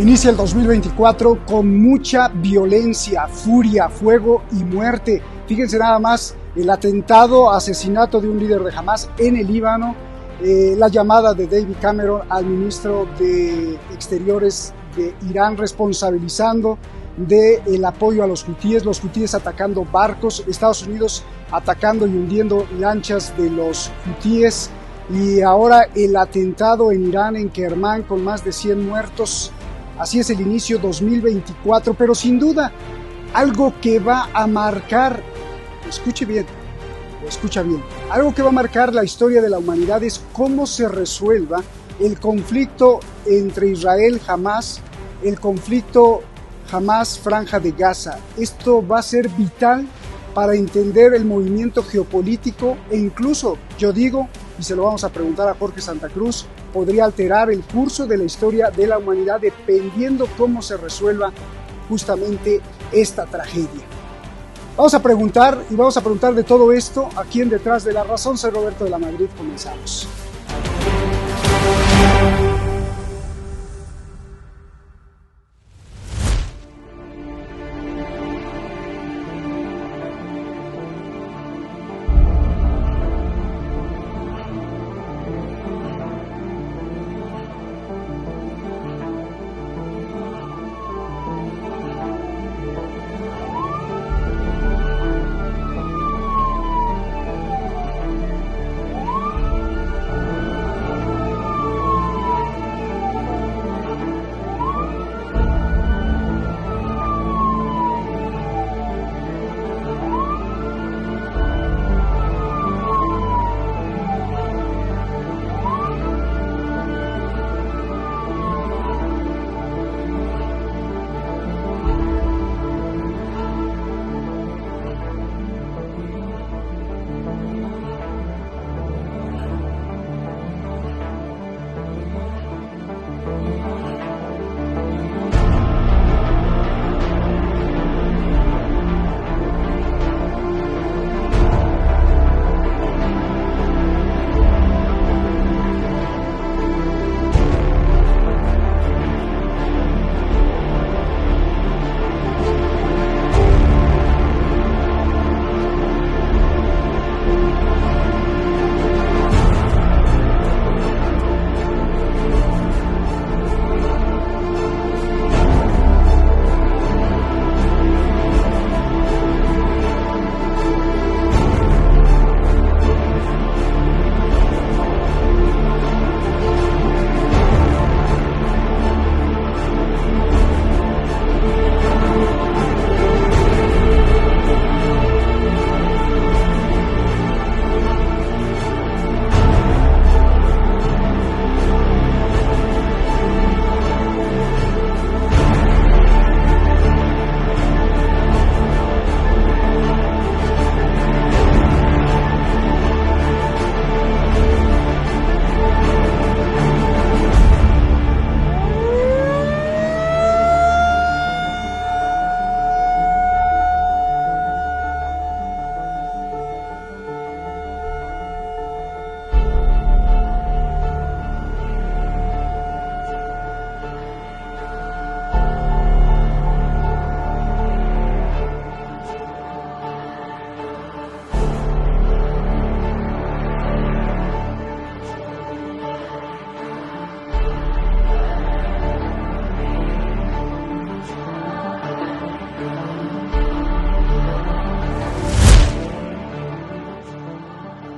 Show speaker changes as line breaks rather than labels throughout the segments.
Inicia el 2024 con mucha violencia, furia, fuego y muerte. Fíjense nada más el atentado, asesinato de un líder de Hamas en el Líbano, la llamada de David Cameron al ministro de Exteriores de Irán responsabilizando del apoyo a los hutíes atacando barcos, Estados Unidos atacando y hundiendo lanchas de los hutíes, y ahora el atentado en Irán, en Kermán, con más de 100 muertos. Así es el inicio 2024, pero sin duda algo que va a marcar, escucha bien, algo que va a marcar la historia de la humanidad es cómo se resuelva el conflicto entre Israel, Hamas, el conflicto Hamas-Franja de Gaza. Esto va a ser vital para entender el movimiento geopolítico e incluso, yo digo, y se lo vamos a preguntar a Jorge Santa Cruz, podría alterar el curso de la historia de la humanidad dependiendo cómo se resuelva justamente esta tragedia. Vamos a preguntar de todo esto aquí en Detrás de la Razón. Soy Roberto de la Madrid, comenzamos.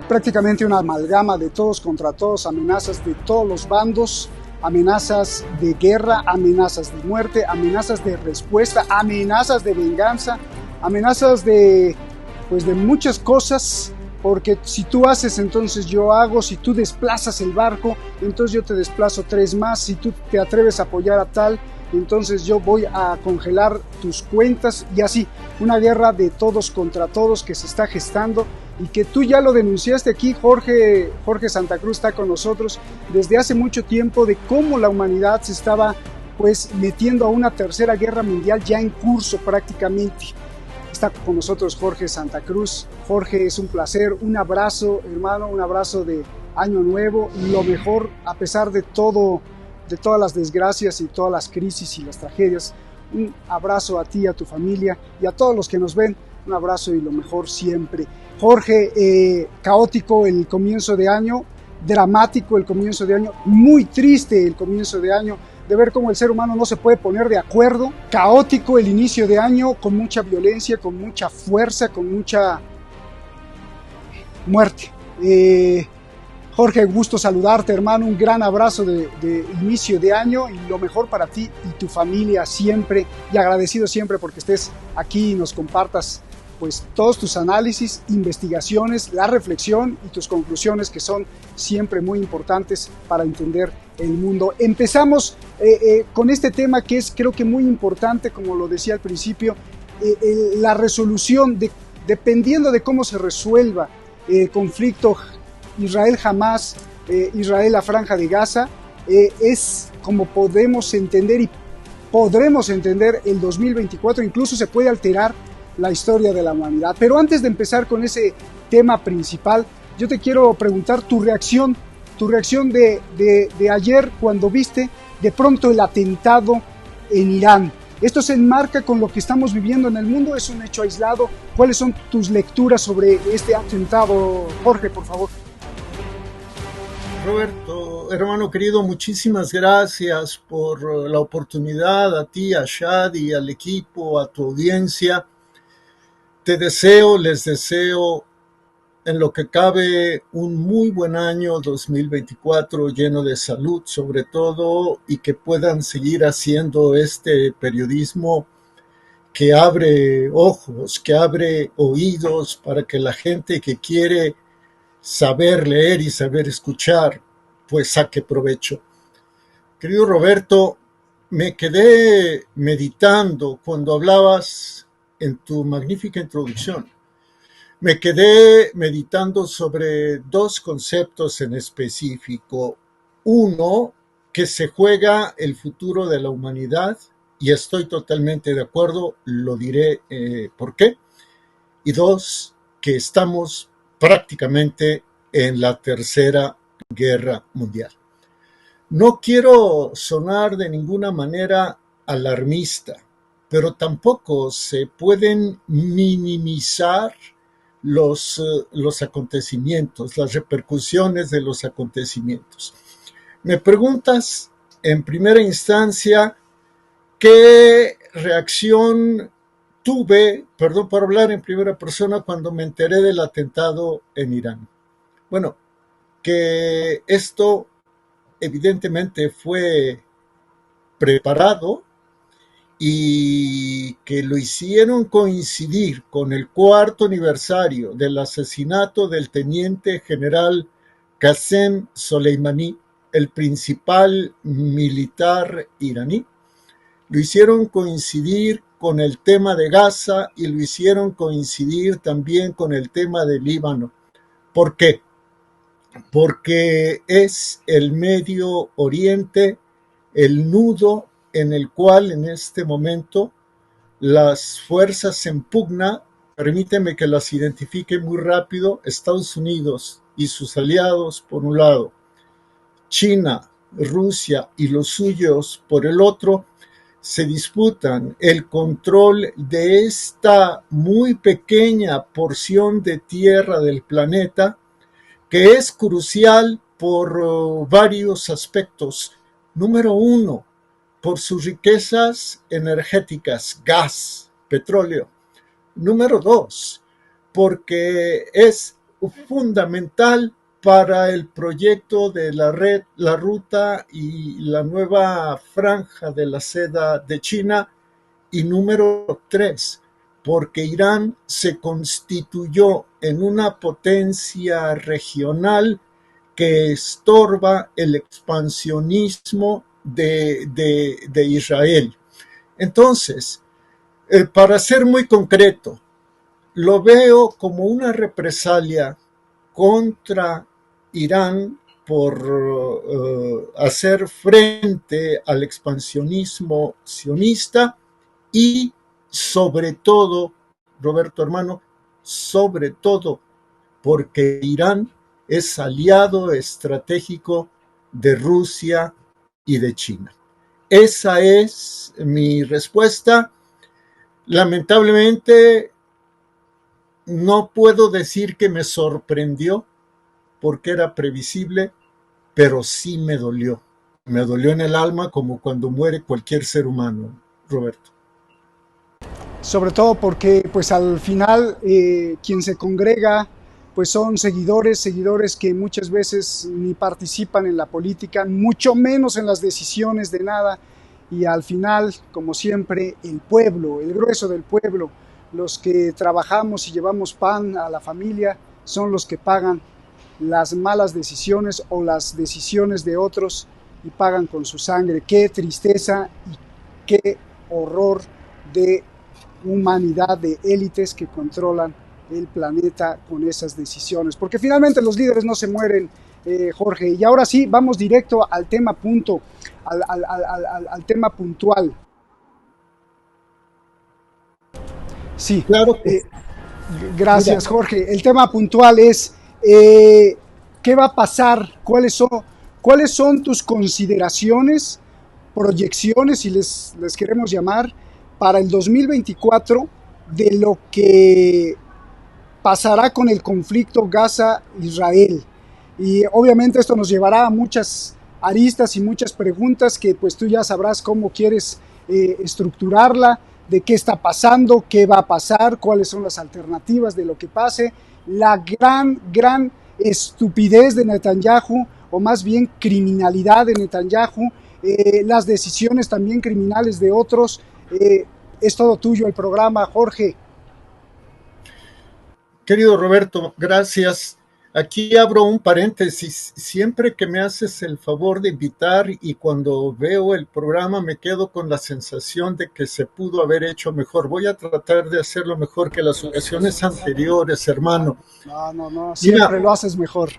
Prácticamente una amalgama de todos contra todos, amenazas de todos los bandos, amenazas de guerra, amenazas de muerte, amenazas de respuesta, amenazas de venganza, amenazas de muchas cosas, porque si tú haces, entonces yo hago, si tú desplazas el barco, entonces yo te desplazo 3 más, si tú te atreves a apoyar a tal, entonces yo voy a congelar tus cuentas, y así, una guerra de todos contra todos que se está gestando y que tú ya lo denunciaste aquí. Jorge Santa Cruz está con nosotros desde hace mucho tiempo, de cómo la humanidad se estaba metiendo a una tercera guerra mundial ya en curso prácticamente. Está con nosotros Jorge Santa Cruz. Jorge, es un placer, un abrazo, hermano, un abrazo de Año Nuevo, lo mejor a pesar de todo de todas las desgracias y todas las crisis y las tragedias. Un abrazo a ti, a tu familia y a todos los que nos ven. Un abrazo y lo mejor siempre. Jorge, caótico el comienzo de año, dramático el comienzo de año, muy triste el comienzo de año, de ver cómo el ser humano no se puede poner de acuerdo, caótico el inicio de año, con mucha violencia, con mucha fuerza, con mucha muerte. Jorge, gusto saludarte, hermano, un gran abrazo de inicio de año y lo mejor para ti y tu familia siempre, y agradecido siempre porque estés aquí y nos compartas pues todos tus análisis, investigaciones, la reflexión y tus conclusiones, que son siempre muy importantes para entender el mundo. Empezamos con este tema que es, creo que, muy importante, como lo decía al principio, la resolución, dependiendo de cómo se resuelva el conflicto Israel-Hamás, Israel-la Franja de Gaza, es como podemos entender y podremos entender el 2024, incluso se puede alterar la historia de la humanidad. Pero antes de empezar con ese tema principal, yo te quiero preguntar tu reacción de ayer cuando viste de pronto el atentado en Irán. ¿Esto se enmarca con lo que estamos viviendo en el mundo? ¿Es un hecho aislado? ¿Cuáles son tus lecturas sobre este atentado? Jorge, por favor.
Roberto, hermano querido, muchísimas gracias por la oportunidad, a ti, a Shadi, al equipo, a tu audiencia. Les deseo en lo que cabe un muy buen año 2024, lleno de salud sobre todo, y que puedan seguir haciendo este periodismo que abre ojos, que abre oídos para que la gente que quiere saber leer y saber escuchar, pues saque provecho. Querido Roberto, me quedé meditando cuando hablabas en tu magnífica introducción. Me quedé meditando sobre dos conceptos en específico. Uno, que se juega el futuro de la humanidad, y estoy totalmente de acuerdo, lo diré por qué. Y dos, que estamos prácticamente en la Tercera Guerra Mundial. No quiero sonar de ninguna manera alarmista, pero tampoco se pueden minimizar los acontecimientos, las repercusiones de los acontecimientos. Me preguntas en primera instancia qué reacción tuve, perdón por hablar en primera persona, cuando me enteré del atentado en Irán. Bueno, que esto evidentemente fue preparado y que lo hicieron coincidir con el 4º aniversario del asesinato del teniente general Qasem Soleimani, el principal militar iraní. Lo hicieron coincidir con el tema de Gaza y lo hicieron coincidir también con el tema de Líbano. ¿Por qué? Porque es el Medio Oriente el nudo en el cual en este momento las fuerzas en pugna, permíteme que las identifique muy rápido, Estados Unidos y sus aliados por un lado, China, Rusia y los suyos por el otro, se disputan el control de esta muy pequeña porción de tierra del planeta, que es crucial por varios aspectos. Número uno, por sus riquezas energéticas, gas, petróleo. Número dos, porque es fundamental para el proyecto de la red, la ruta y la nueva franja de la seda de China. Y número tres, porque Irán se constituyó en una potencia regional que estorba el expansionismo de Israel. Entonces, para ser muy concreto, lo veo como una represalia contra Irán por hacer frente al expansionismo sionista y sobre todo, Roberto hermano, sobre todo porque Irán es aliado estratégico de Rusia y de China. Esa es mi respuesta. Lamentablemente, no puedo decir que me sorprendió porque era previsible, pero sí me dolió. Me dolió en el alma como cuando muere cualquier ser humano, Roberto.
Sobre todo porque pues al final quien se congrega pues son seguidores que muchas veces ni participan en la política, mucho menos en las decisiones de nada, y al final, como siempre, el pueblo, el grueso del pueblo, los que trabajamos y llevamos pan a la familia, son los que pagan las malas decisiones o las decisiones de otros y pagan con su sangre. Qué tristeza y qué horror de humanidad, de élites que controlan el planeta con esas decisiones. Porque finalmente los líderes no se mueren, Jorge. Y ahora sí, vamos directo al tema punto, al tema puntual. Sí,
Claro que, mira,
gracias, Jorge. El tema puntual es qué va a pasar, cuáles son tus consideraciones, proyecciones, si les queremos llamar, para el 2024 de lo que pasará con el conflicto Gaza-Israel. Y obviamente esto nos llevará a muchas aristas y muchas preguntas que pues tú ya sabrás cómo quieres estructurarla, de qué está pasando, qué va a pasar, cuáles son las alternativas de lo que pase, la gran estupidez de Netanyahu, o más bien criminalidad de Netanyahu, las decisiones también criminales de otros. Es todo tuyo el programa, Jorge.
querido Roberto, gracias. Aquí abro un paréntesis. Siempre que me haces el favor de invitar y cuando veo el programa me quedo con la sensación de que se pudo haber hecho mejor. Voy a tratar de hacerlo mejor que las ocasiones anteriores, hermano.
No,
Mira,
siempre lo haces mejor.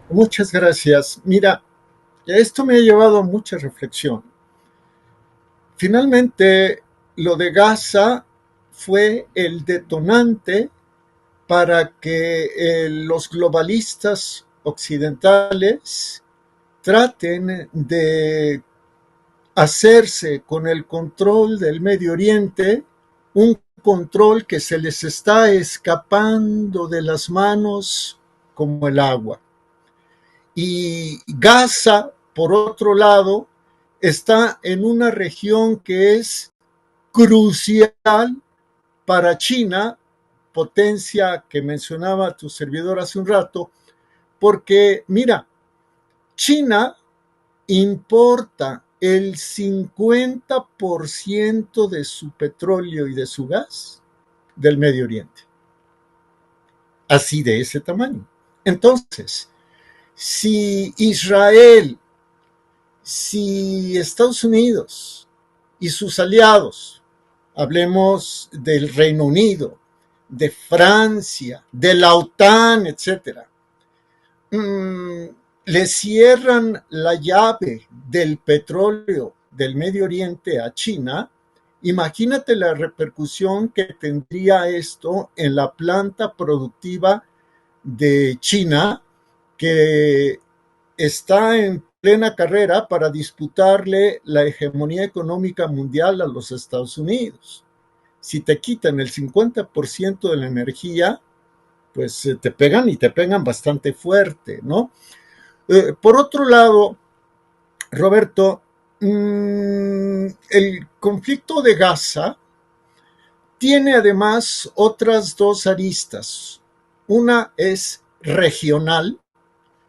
muchas gracias. Mira, esto me ha llevado a mucha reflexión. Finalmente, lo de Gaza fue el detonante para que los globalistas occidentales traten de hacerse con el control del Medio Oriente, un control que se les está escapando de las manos como el agua. Y Gaza, por otro lado, está en una región que es crucial para China, potencia que mencionaba tu servidor hace un rato, porque mira, China importa el 50% de su petróleo y de su gas del Medio Oriente. Así de ese tamaño. Entonces, si Israel, si Estados Unidos y sus aliados, hablemos del Reino Unido, de Francia, de la OTAN, etcétera, le cierran la llave del petróleo del Medio Oriente a China, imagínate la repercusión que tendría esto en la planta productiva de China, que está en plena carrera para disputarle la hegemonía económica mundial a los Estados Unidos. Si te quitan el 50% de la energía, pues te pegan y te pegan bastante fuerte, ¿no? Por otro lado, Roberto, el conflicto de Gaza tiene además otras dos aristas. Una es regional,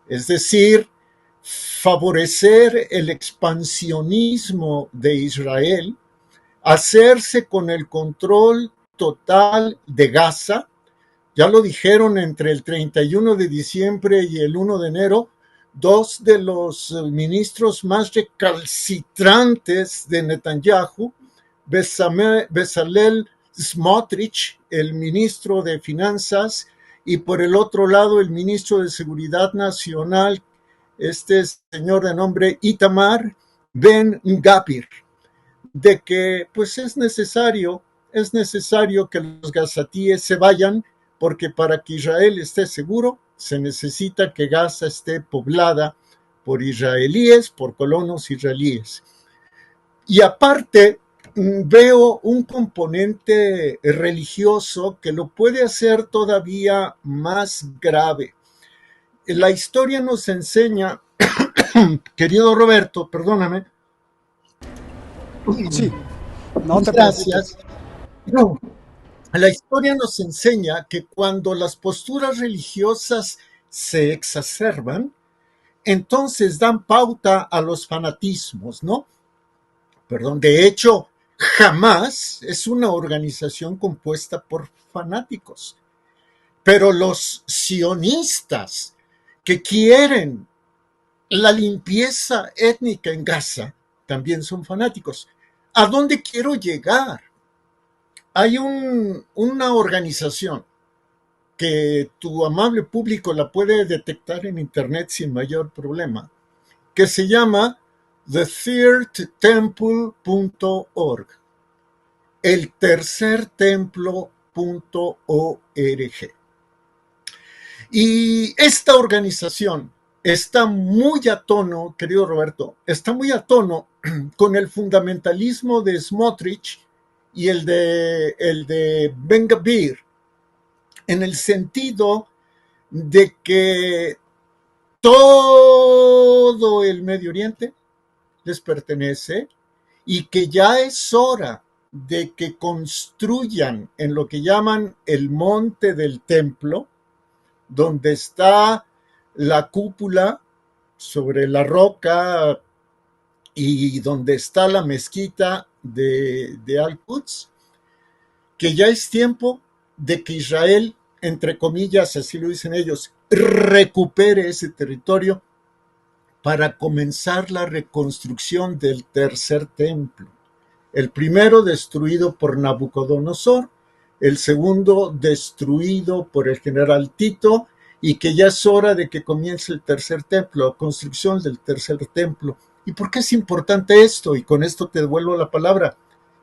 es decir, favorecer el expansionismo de Israel, hacerse con el control total de Gaza. Ya lo dijeron entre el 31 de diciembre y el 1 de enero, dos de los ministros más recalcitrantes de Netanyahu, Bezalel Smotrich, el ministro de Finanzas, y por el otro lado el ministro de Seguridad Nacional, este señor de nombre Itamar Ben Gvir, de que pues es necesario que los gazatíes se vayan, porque para que Israel esté seguro se necesita que Gaza esté poblada por israelíes, por colonos israelíes. Y aparte, veo un componente religioso que lo puede hacer todavía más grave. La historia nos enseña, querido Roberto, perdóname.
Sí, no te
Gracias.
preocupes.
No. La historia nos enseña que cuando las posturas religiosas se exacerban, entonces dan pauta a los fanatismos, ¿no? Perdón, de hecho, jamás es una organización compuesta por fanáticos. Pero los sionistas que quieren la limpieza étnica en Gaza también son fanáticos. ¿A dónde quiero llegar? Hay una organización que tu amable público la puede detectar en internet sin mayor problema, que se llama thethirdtemple.org, el tercer templo.org. Y esta organización está muy a tono, querido Roberto, está muy a tono con el fundamentalismo de Smotrich y el de Ben Gvir, en el sentido de que todo el Medio Oriente les pertenece y que ya es hora de que construyan en lo que llaman el monte del templo, donde está la cúpula sobre la roca y donde está la mezquita de Al-Quds, que ya es tiempo de que Israel, entre comillas, así lo dicen ellos, recupere ese territorio para comenzar la reconstrucción del tercer templo. El primero destruido por Nabucodonosor, el segundo destruido por el general Tito, y que ya es hora de que comience el tercer templo, la construcción del tercer templo. ¿Y por qué es importante esto? Y con esto te devuelvo la palabra.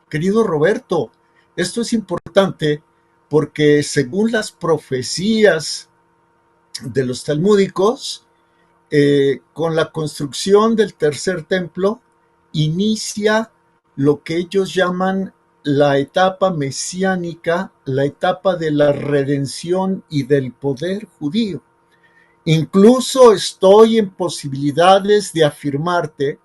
Querido Roberto, esto es importante porque según las profecías de los talmúdicos, con la construcción del tercer templo inicia lo que ellos llaman la etapa mesiánica, la etapa de la redención y del poder judío. Incluso estoy en posibilidades de afirmarte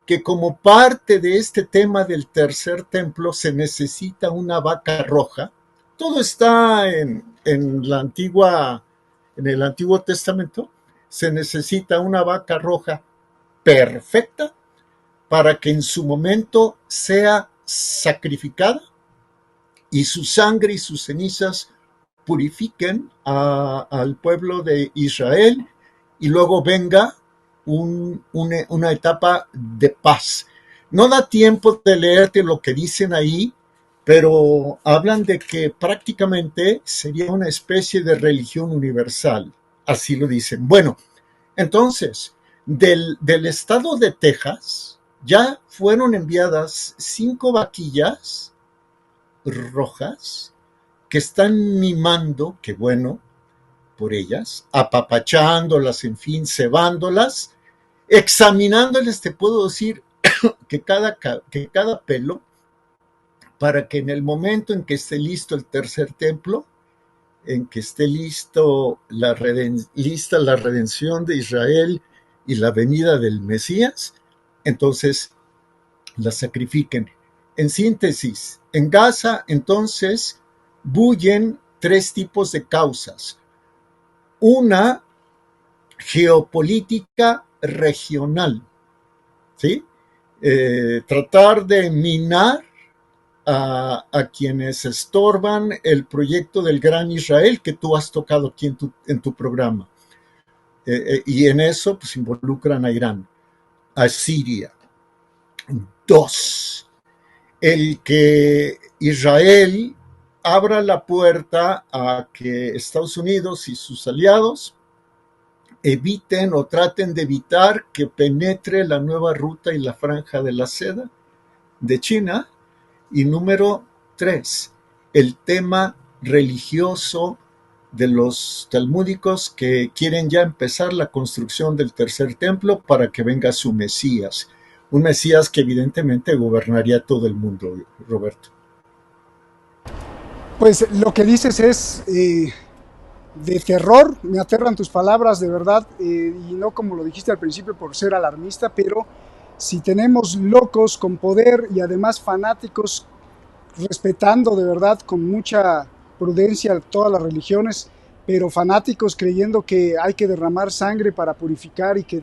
que como parte de este tema del tercer templo se necesita una vaca roja. Todo está en el Antiguo Testamento. Se necesita una vaca roja perfecta para que en su momento sea sacrificada y su sangre y sus cenizas purifiquen al pueblo de Israel y luego venga una etapa de paz. No da tiempo de leerte lo que dicen ahí, pero hablan de que prácticamente sería una especie de religión universal. Así lo dicen. Bueno, entonces, del estado de Texas ya fueron enviadas 5 vaquillas rojas que están mimando, qué bueno, por ellas, apapachándolas, en fin, cebándolas, examinándoles, te puedo decir, que cada pelo, para que en el momento en que esté listo el tercer templo, en que esté lista la redención de Israel y la venida del Mesías, entonces la sacrifiquen. En síntesis, en Gaza, entonces, bullen 3 tipos de causas. Una geopolítica regional, ¿sí? Tratar de minar a quienes estorban el proyecto del Gran Israel que tú has tocado aquí en tu programa. Y en eso pues involucran a Irán, a Siria. 2, el que Israel abra la puerta a que Estados Unidos y sus aliados eviten o traten de evitar que penetre la nueva ruta y la franja de la seda de China. Y número 3, el tema religioso de los talmúdicos que quieren ya empezar la construcción del tercer templo para que venga su Mesías, un Mesías que evidentemente gobernaría todo el mundo, Roberto.
Pues lo que dices es de terror, me aterran tus palabras de verdad, y no como lo dijiste al principio por ser alarmista, pero si tenemos locos con poder y además fanáticos respetando de verdad con mucha prudencia todas las religiones, pero fanáticos creyendo que hay que derramar sangre para purificar y que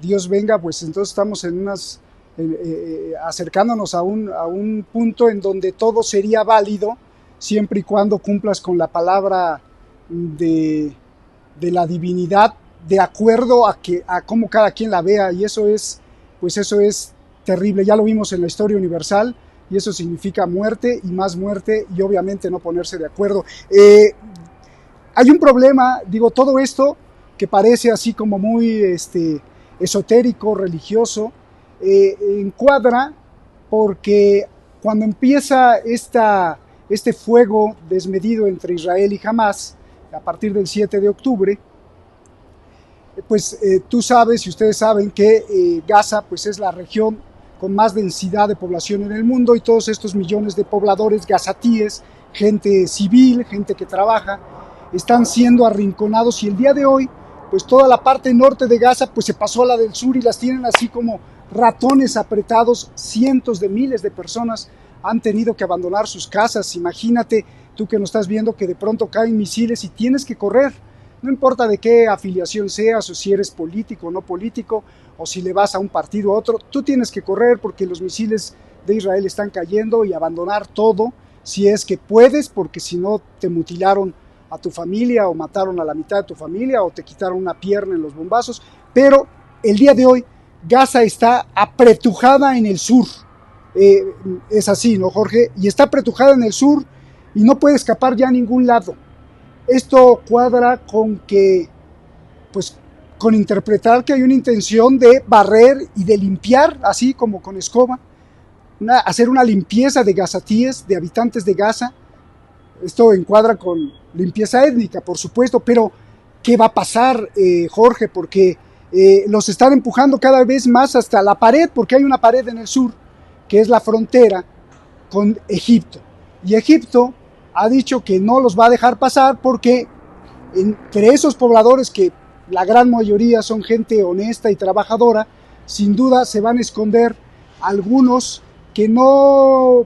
Dios venga, pues entonces estamos en unas acercándonos a un punto en donde todo sería válido siempre y cuando cumplas con la palabra de, de la divinidad de acuerdo a cómo cada quien la vea, y eso es, pues eso es terrible. Ya lo vimos en la historia universal y eso significa muerte y más muerte y obviamente no ponerse de acuerdo. Hay un problema, digo, todo esto que parece así como muy esotérico, religioso, encuadra porque cuando empieza este fuego desmedido entre Israel y Hamas, a partir del 7 de octubre, pues tú sabes y ustedes saben que Gaza pues es la región con más densidad de población en el mundo, y todos estos millones de pobladores gazatíes, gente civil, gente que trabaja, están siendo arrinconados, y el día de hoy pues toda la parte norte de Gaza pues se pasó a la del sur y las tienen así como ratones apretados. Cientos de miles de personas han tenido que abandonar sus casas. Imagínate tú que nos estás viendo que de pronto caen misiles y tienes que correr. No importa de qué afiliación seas o si eres político o no político o si le vas a un partido u otro, tú tienes que correr porque los misiles de Israel están cayendo, y abandonar todo si es que puedes, porque si no te mutilaron a tu familia o mataron a la mitad de tu familia o te quitaron una pierna en los bombazos. Pero el día de hoy Gaza está apretujada en el sur. Es así, ¿no, Jorge? Y está apretujada en el sur y no puede escapar ya a ningún lado. Esto cuadra con que, pues, con interpretar que hay una intención de barrer y de limpiar, así como con escoba, hacer una limpieza de gazatíes, de habitantes de Gaza. Esto encuadra con limpieza étnica, por supuesto, pero ¿qué va a pasar, Jorge? Porque los están empujando cada vez más hasta la pared, porque hay una pared en el sur, que es la frontera con Egipto. Y Egipto ha dicho que no los va a dejar pasar porque entre esos pobladores, que la gran mayoría son gente honesta y trabajadora, sin duda se van a esconder algunos que no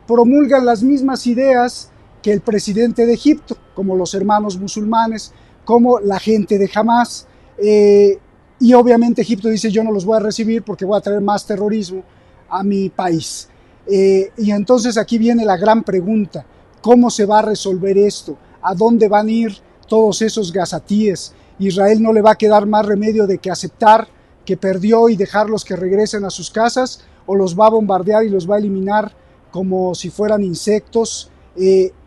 promulgan las mismas ideas que el presidente de Egipto, como los hermanos musulmanes, como la gente de Hamas. Y obviamente Egipto dice: yo no los voy a recibir porque voy a traer más terrorismo a mi país. Y entonces aquí viene la gran pregunta: ¿cómo se va a resolver esto? ¿A dónde van a ir todos esos gazatíes? Israel no le va a quedar más remedio de que aceptar que perdió y dejarlos que regresen a sus casas, o los va a bombardear y los va a eliminar como si fueran insectos.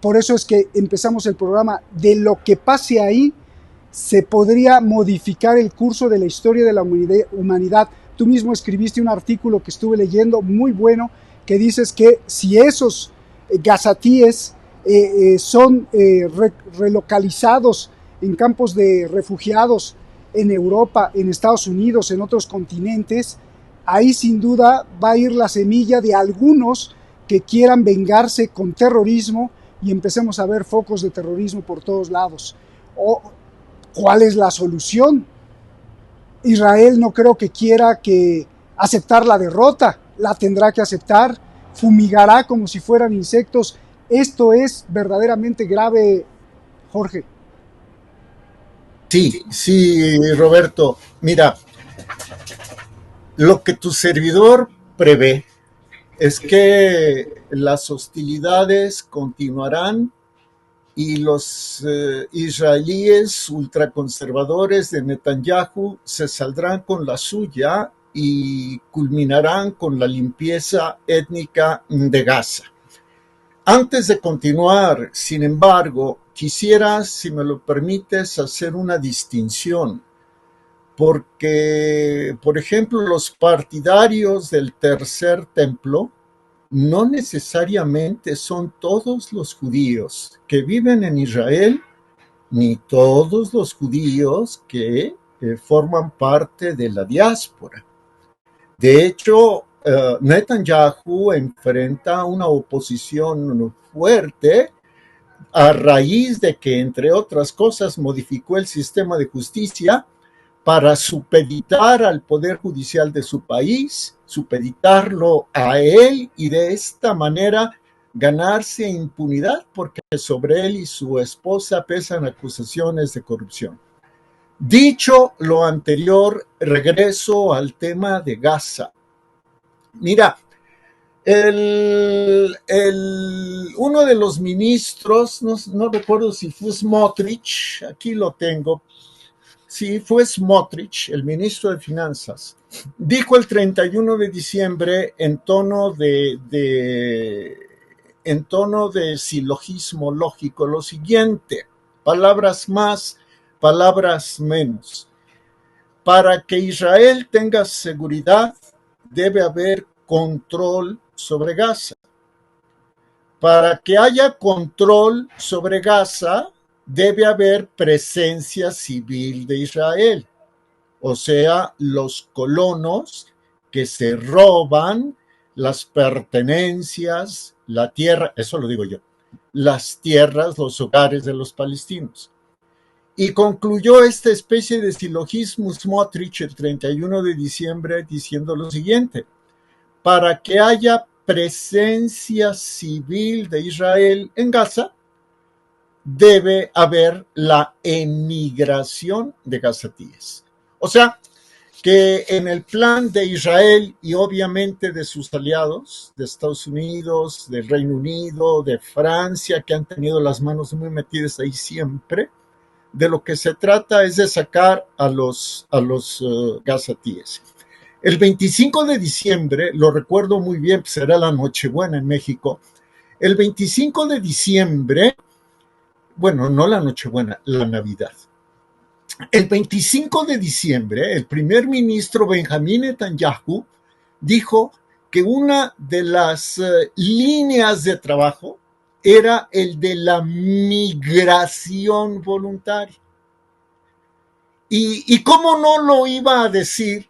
Por eso es que empezamos el programa. De lo que pase ahí se podría modificar el curso de la historia de la humanidad. Tú mismo escribiste un artículo que estuve leyendo muy bueno, que dices que si esos gazatíes son relocalizados en campos de refugiados en Europa, en Estados Unidos, en otros continentes, ahí sin duda va a ir la semilla de algunos que quieran vengarse con terrorismo y empecemos a ver focos de terrorismo por todos lados. ¿Cuál es la solución? Israel no creo que quiera aceptar la derrota, la tendrá que aceptar, fumigará como si fueran insectos. Esto es verdaderamente grave, Jorge.
Sí, Roberto. Mira, lo que tu servidor prevé es que las hostilidades continuarán y los israelíes ultraconservadores de Netanyahu se saldrán con la suya y culminarán con la limpieza étnica de Gaza. Antes de continuar, sin embargo, quisiera, si me lo permites, hacer una distinción, porque, por ejemplo, los partidarios del tercer templo no necesariamente son todos los judíos que viven en Israel ni todos los judíos que forman parte de la diáspora. De hecho, Netanyahu enfrenta una oposición fuerte a raíz de que, entre otras cosas, modificó el sistema de justicia para supeditar al poder judicial de su país, supeditarlo a él y de esta manera ganarse impunidad porque sobre él y su esposa pesan acusaciones de corrupción. Dicho lo anterior, regreso al tema de Gaza. Mira, uno de los ministros, no recuerdo si fue Smotrich, aquí lo tengo, sí, fue Smotrich, el ministro de Finanzas, dijo el 31 de diciembre en tono de silogismo lógico lo siguiente: palabras más, palabras menos. Para que Israel tenga seguridad, debe haber control sobre Gaza. Para que haya control sobre Gaza, debe haber presencia civil de Israel, o sea, los colonos que se roban las pertenencias, la tierra, eso lo digo yo, las tierras, los hogares de los palestinos. Y concluyó esta especie de silogismo Smotrich el 31 de diciembre diciendo lo siguiente: para que haya presencia civil de Israel en Gaza, debe haber la emigración de gazatíes. O sea, que en el plan de Israel y obviamente de sus aliados, de Estados Unidos, del Reino Unido, de Francia, que han tenido las manos muy metidas ahí siempre, de lo que se trata es de sacar a los gazatíes. El 25 de diciembre, lo recuerdo muy bien, pues será la Nochebuena en México. El 25 de diciembre, bueno, no la Nochebuena, la Navidad. El 25 de diciembre, el primer ministro Benjamín Netanyahu dijo que una de las líneas de trabajo era el de la migración voluntaria. ¿Y cómo no lo iba a decir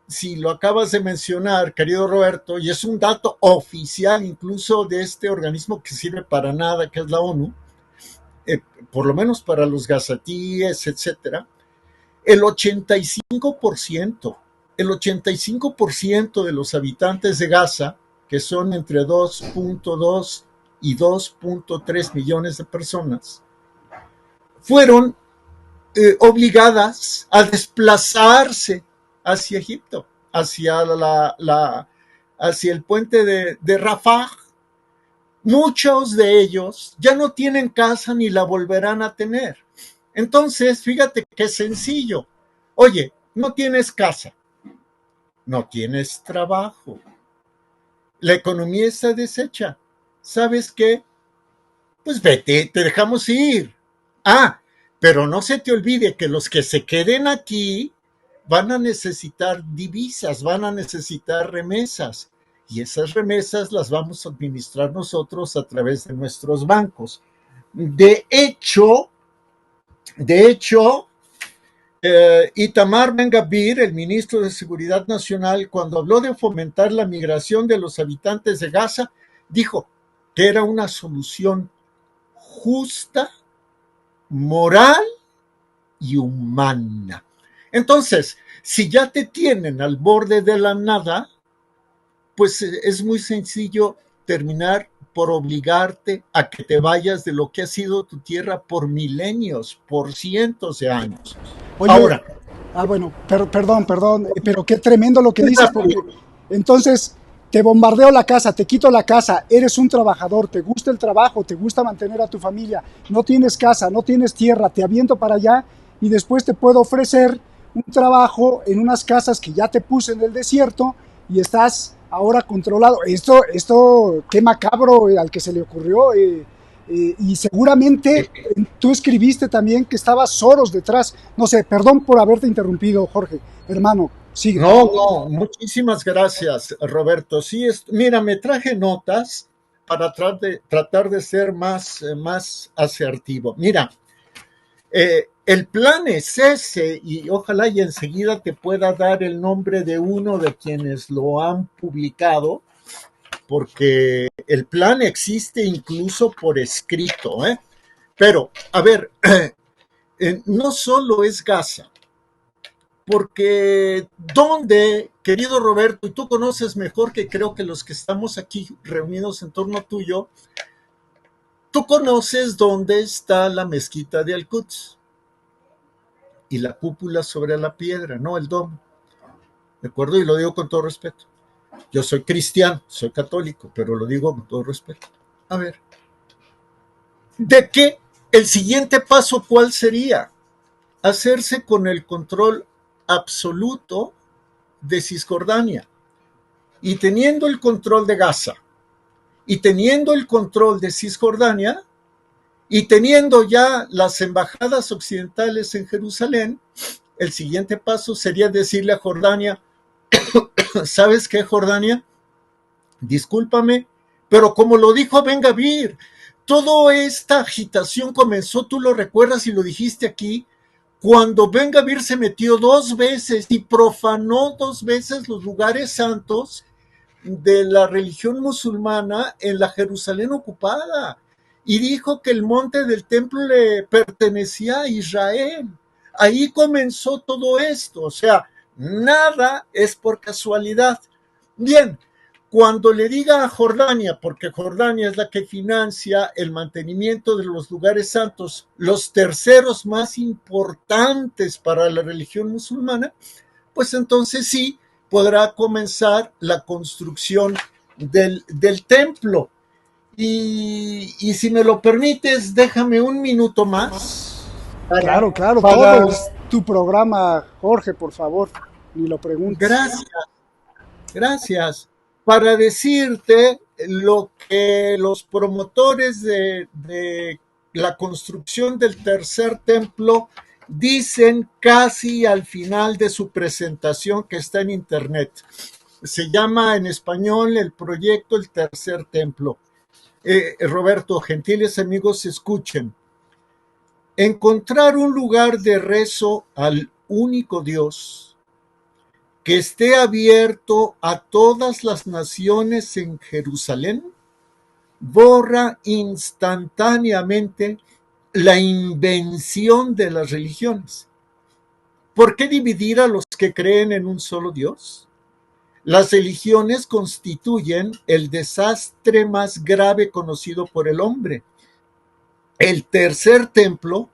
si lo acabas de mencionar, querido Roberto, y es un dato oficial incluso de este organismo que sirve para nada, que es la ONU, por lo menos para los gazatíes, etcétera, el 85%, el 85% de los habitantes de Gaza, que son entre 2.2 y 2.3 millones de personas, fueron obligadas a desplazarse hacia Egipto, hacia el puente de Rafah. Muchos de ellos ya no tienen casa ni la volverán a tener. Entonces, fíjate qué sencillo. Oye, no tienes casa, no tienes trabajo, la economía está deshecha. ¿Sabes qué? Pues vete, te dejamos ir. Pero no se te olvide que los que se queden aquí van a necesitar divisas, van a necesitar remesas. Y esas remesas las vamos a administrar nosotros a través de nuestros bancos. De hecho, Itamar Ben-Gvir, el ministro de Seguridad Nacional, cuando habló de fomentar la migración de los habitantes de Gaza, dijo que era una solución justa, moral y humana. Entonces, si ya te tienen al borde de la nada, pues es muy sencillo terminar por obligarte a que te vayas de lo que ha sido tu tierra por milenios, por cientos de años.
Oye,
Ahora,
bueno, perdón, pero qué tremendo lo que dices, porque entonces te bombardeo la casa, te quito la casa, eres un trabajador, te gusta el trabajo, te gusta mantener a tu familia, no tienes casa, no tienes tierra, te aviento para allá y después te puedo ofrecer un trabajo en unas casas que ya te puse en el desierto y estás ahora controlado. Esto, qué macabro al que se le ocurrió. Y seguramente tú escribiste también que estaba Soros detrás. No sé, perdón por haberte interrumpido, Jorge. Hermano, sigue.
no, muchísimas gracias, Roberto. Sí, mira, me traje notas para tratar de ser más asertivo. Mira, El plan es ese, y ojalá y enseguida te pueda dar el nombre de uno de quienes lo han publicado, porque el plan existe incluso por escrito, ¿eh? Pero, a ver, no solo es Gaza, porque ¿dónde, querido Roberto, y tú conoces mejor que creo que los que estamos aquí reunidos en torno tuyo, tú conoces dónde está la mezquita de Al-Quds y la cúpula sobre la piedra, no el domo? ¿De acuerdo? Y lo digo con todo respeto. Yo soy cristiano, soy católico, pero lo digo con todo respeto. A ver, ¿de qué? El siguiente paso, ¿cuál sería? Hacerse con el control absoluto de Cisjordania. Y teniendo el control de Gaza, y teniendo el control de Cisjordania, y teniendo ya las embajadas occidentales en Jerusalén, el siguiente paso sería decirle a Jordania, ¿sabes qué, Jordania? Discúlpame, pero como lo dijo Ben Gavir, toda esta agitación comenzó, tú lo recuerdas y lo dijiste aquí, cuando Ben Gavir se metió 2 veces y profanó 2 veces los lugares santos de la religión musulmana en la Jerusalén ocupada, y dijo que el monte del templo le pertenecía a Israel. Ahí comenzó todo esto, o sea, nada es por casualidad. Bien, cuando le diga a Jordania, porque Jordania es la que financia el mantenimiento de los lugares santos, los terceros más importantes para la religión musulmana, pues entonces sí podrá comenzar la construcción del templo. Y si me lo permites, déjame un minuto más para,
Claro, claro,
para
todo es tu programa, Jorge, por favor, ni lo preguntes.
gracias, gracias, para decirte lo que los promotores de la construcción del tercer templo dicen casi al final de su presentación, que está en internet. Se llama en español el proyecto El Tercer Templo. Roberto, gentiles amigos, escuchen. Encontrar un lugar de rezo al único Dios que esté abierto a todas las naciones en Jerusalén borra instantáneamente la invención de las religiones. ¿Por qué dividir a los que creen en un solo Dios? Las religiones constituyen el desastre más grave conocido por el hombre. El tercer templo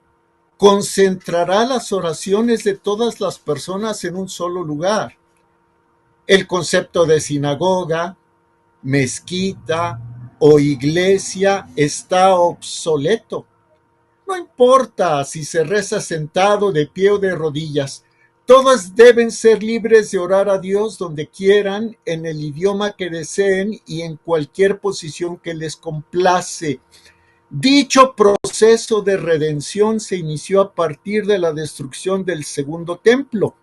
concentrará las oraciones de todas las personas en un solo lugar. El concepto de sinagoga, mezquita o iglesia está obsoleto. No importa si se reza sentado, de pie o de rodillas, todas deben ser libres de orar a Dios donde quieran, en el idioma que deseen y en cualquier posición que les complace. Dicho proceso de redención se inició a partir de la destrucción del segundo templo,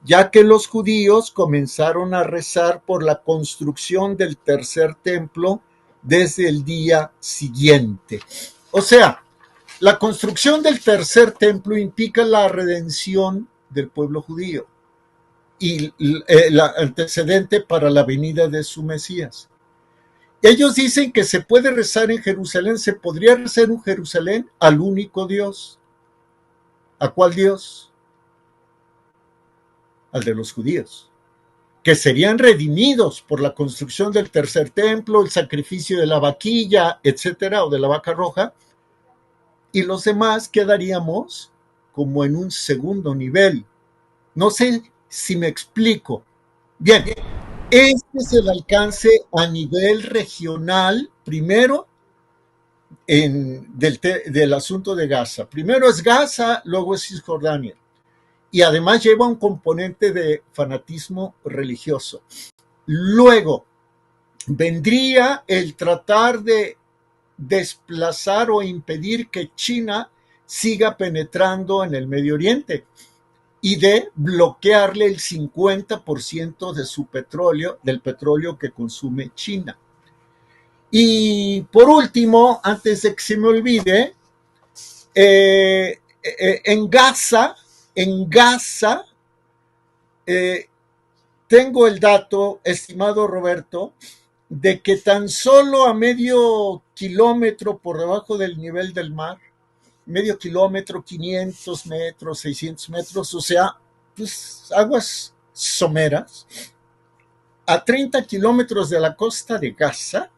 ya que los judíos comenzaron a rezar por la construcción del tercer templo desde el día siguiente. O sea, la construcción del tercer templo implica la redención del pueblo judío y el antecedente para la venida de su Mesías. Ellos dicen que se puede rezar en Jerusalén, se podría rezar en Jerusalén al único Dios. ¿A cuál Dios? Al de los judíos, que serían redimidos por la construcción del tercer templo, el sacrificio de la vaquilla, etcétera, o de la vaca roja, y los demás quedaríamos como en un segundo nivel. No sé si me explico. Bien, este es el alcance a nivel regional, primero, del asunto de Gaza. Primero es Gaza, luego es Cisjordania. Y además lleva un componente de fanatismo religioso. Luego vendría el tratar de desplazar o impedir que China siga penetrando en el Medio Oriente y de bloquearle el 50% de su petróleo, del petróleo que consume China. Y por último, antes de que se me olvide, En Gaza, tengo el dato, estimado Roberto, de que tan solo a medio kilómetro por debajo del nivel del mar, medio kilómetro, 500 metros, 600 metros, o sea, pues aguas someras, a 30 kilómetros de la costa de Gaza,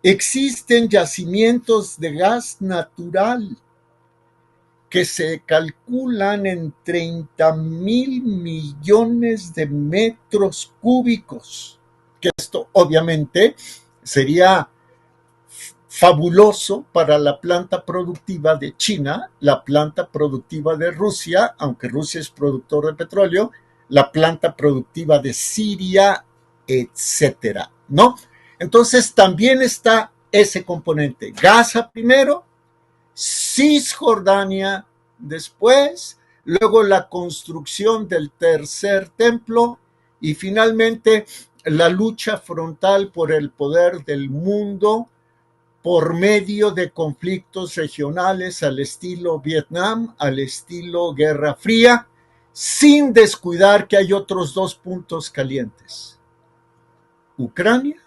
existen yacimientos de gas natural que se calculan en 30,000 millones de metros cúbicos, que esto obviamente sería fabuloso para la planta productiva de China, la planta productiva de Rusia, aunque Rusia es productor de petróleo, la planta productiva de Siria, etcétera, ¿no? Entonces también está ese componente. Gaza primero, Cisjordania después, luego la construcción del tercer templo y finalmente la lucha frontal por el poder del mundo por medio de conflictos regionales al estilo Vietnam, al estilo Guerra Fría, sin descuidar que hay otros dos puntos calientes: Ucrania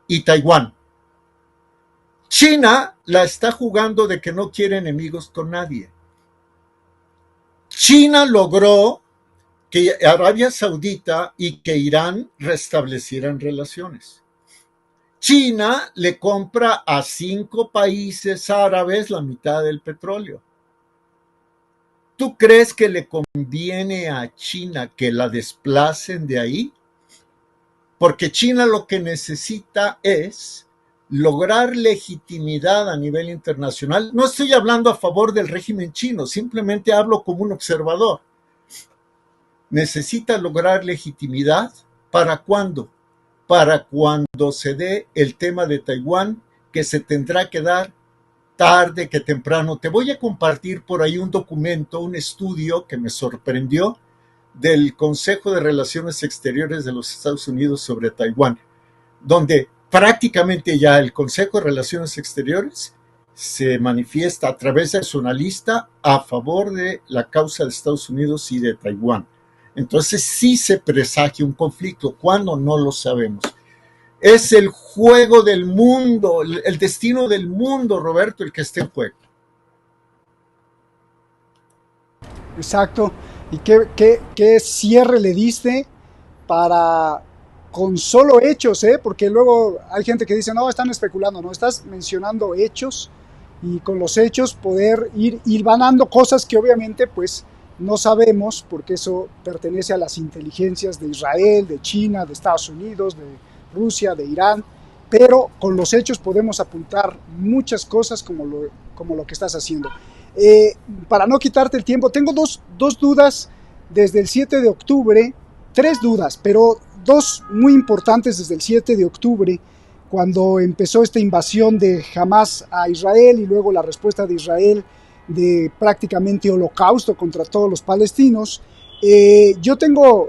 y Taiwán. China la está jugando de que no quiere enemigos con nadie. China logró que Arabia Saudita y que Irán restablecieran relaciones. China le compra a 5 países árabes la mitad del petróleo. ¿Tú crees que le conviene a China que la desplacen de ahí? Porque China lo que necesita es lograr legitimidad a nivel internacional. No estoy hablando a favor del régimen chino, simplemente hablo como un observador. Necesita lograr legitimidad. ¿Para cuándo? Para cuando se dé el tema de Taiwán, que se tendrá que dar tarde que temprano. Te voy a compartir por ahí un documento, un estudio que me sorprendió del Consejo de Relaciones Exteriores de los Estados Unidos sobre Taiwán, donde prácticamente ya el Consejo de Relaciones Exteriores se manifiesta a través de su analista a favor de la causa de Estados Unidos y de Taiwán. Entonces sí se presagia un conflicto. ¿Cuándo? No lo sabemos. Es el juego del mundo, el destino del mundo, Roberto, el que está en juego.
Exacto. ¿Y qué cierre le diste para, con solo hechos, porque luego hay gente que dice, no, están especulando, no, estás mencionando hechos y con los hechos poder ir hilvanando cosas que obviamente pues no sabemos, porque eso pertenece a las inteligencias de Israel, de China, de Estados Unidos, de Rusia, de Irán, pero con los hechos podemos apuntar muchas cosas como lo que estás haciendo. Para no quitarte el tiempo, tengo dos dudas desde el 7 de octubre, 3 dudas, pero 2 muy importantes desde el 7 de octubre, cuando empezó esta invasión de Hamas a Israel y luego la respuesta de Israel de prácticamente holocausto contra todos los palestinos. Yo tengo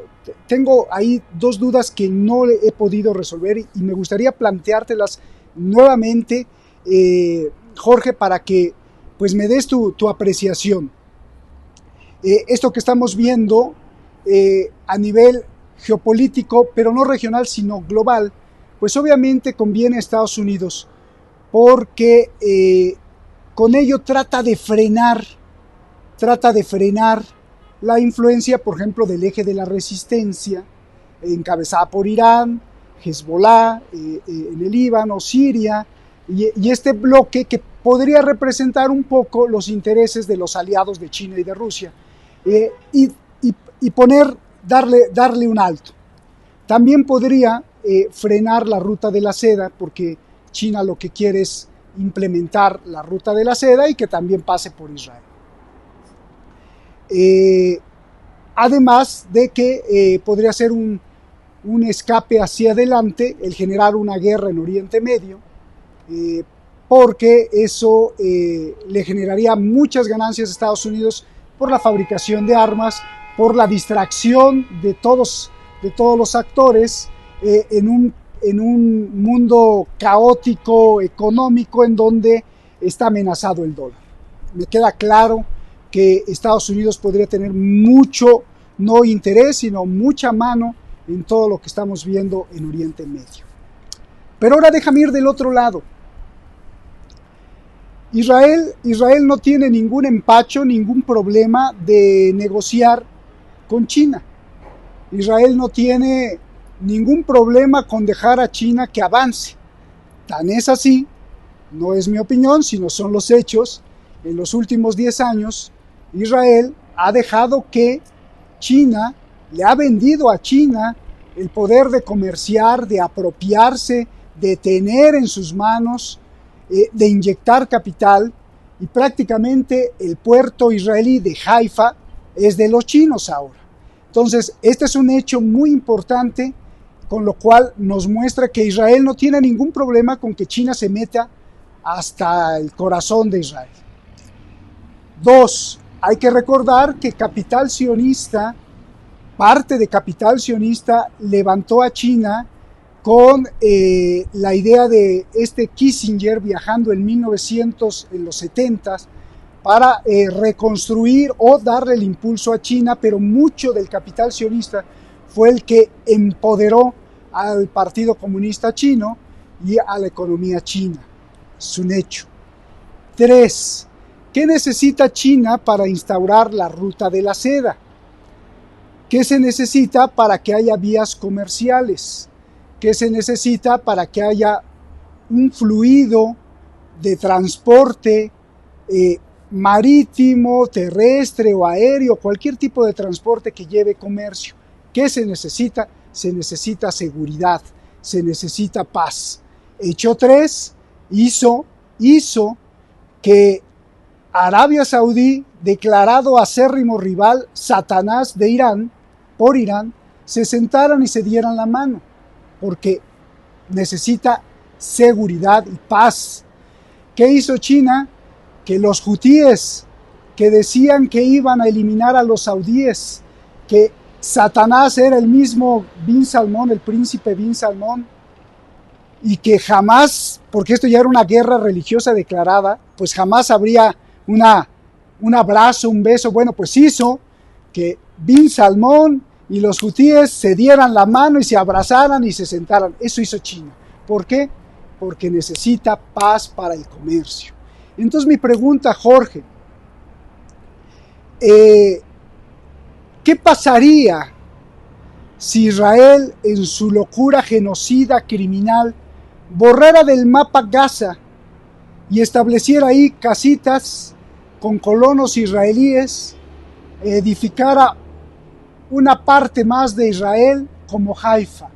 ahí 2 dudas que no he podido resolver y me gustaría planteártelas nuevamente, Jorge, para que pues me des tu apreciación. Esto que estamos viendo a nivel geopolítico, pero no regional, sino global, pues obviamente conviene a Estados Unidos, porque con ello trata de frenar la influencia, por ejemplo, del eje de la resistencia, encabezada por Irán, Hezbollah, en el Líbano, Siria, y este bloque que podría representar un poco los intereses de los aliados de China y de Rusia, y darle un alto. También podría frenar la ruta de la seda, porque China lo que quiere es implementar la ruta de la seda y que también pase por Israel. Además de que podría ser un escape hacia adelante el generar una guerra en Oriente Medio, porque eso le generaría muchas ganancias a Estados Unidos por la fabricación de armas, por la distracción de todos los actores en un mundo caótico, económico, en donde está amenazado el dólar. me queda claro que Estados Unidos podría tener mucho, no interés, sino mucha mano en todo lo que estamos viendo en Oriente Medio. Pero ahora déjame ir del otro lado. Israel no tiene ningún empacho, ningún problema de negociar con China. Israel no tiene ningún problema con dejar a China que avance. Tan es así, no es mi opinión, sino son los hechos. En los últimos 10 años, Israel ha dejado que China, le ha vendido a China el poder de comerciar, de apropiarse, de tener en sus manos, de inyectar capital, y prácticamente el puerto israelí de Haifa es de los chinos ahora. Entonces, este es un hecho muy importante, con lo cual nos muestra que Israel no tiene ningún problema con que China se meta hasta el corazón de Israel. 2. Hay que recordar que Capital Sionista, parte de Capital Sionista, levantó a China con la idea de Kissinger viajando en 1900, en los 70s, para reconstruir o darle el impulso a China, pero mucho del capital sionista fue el que empoderó al Partido Comunista Chino y a la economía china. Es un hecho. 3. ¿Qué necesita China para instaurar la ruta de la seda? ¿Qué se necesita para que haya vías comerciales? ¿Qué se necesita para que haya un fluido de transporte marítimo, terrestre o aéreo, cualquier tipo de transporte que lleve comercio? ¿Qué se necesita? Se necesita seguridad, se necesita paz. Hecho 3 hizo que Arabia Saudí, declarado acérrimo rival, Satanás de Irán, por Irán, se sentaran y se dieran la mano, porque necesita seguridad y paz. ¿Qué hizo China? Que los hutíes, que decían que iban a eliminar a los saudíes, que Satanás era el mismo Bin Salmón, el príncipe Bin Salmón, y que jamás, porque esto ya era una guerra religiosa declarada, pues jamás habría un abrazo, un beso. Bueno, pues hizo que Bin Salmón y los hutíes se dieran la mano y se abrazaran y se sentaran. Eso hizo China. ¿Por qué? Porque necesita paz para el comercio. Entonces mi pregunta, Jorge, ¿qué pasaría si Israel, en su locura genocida criminal, borrara del mapa Gaza y estableciera ahí casitas con colonos israelíes, edificara una parte más de Israel como Haifa?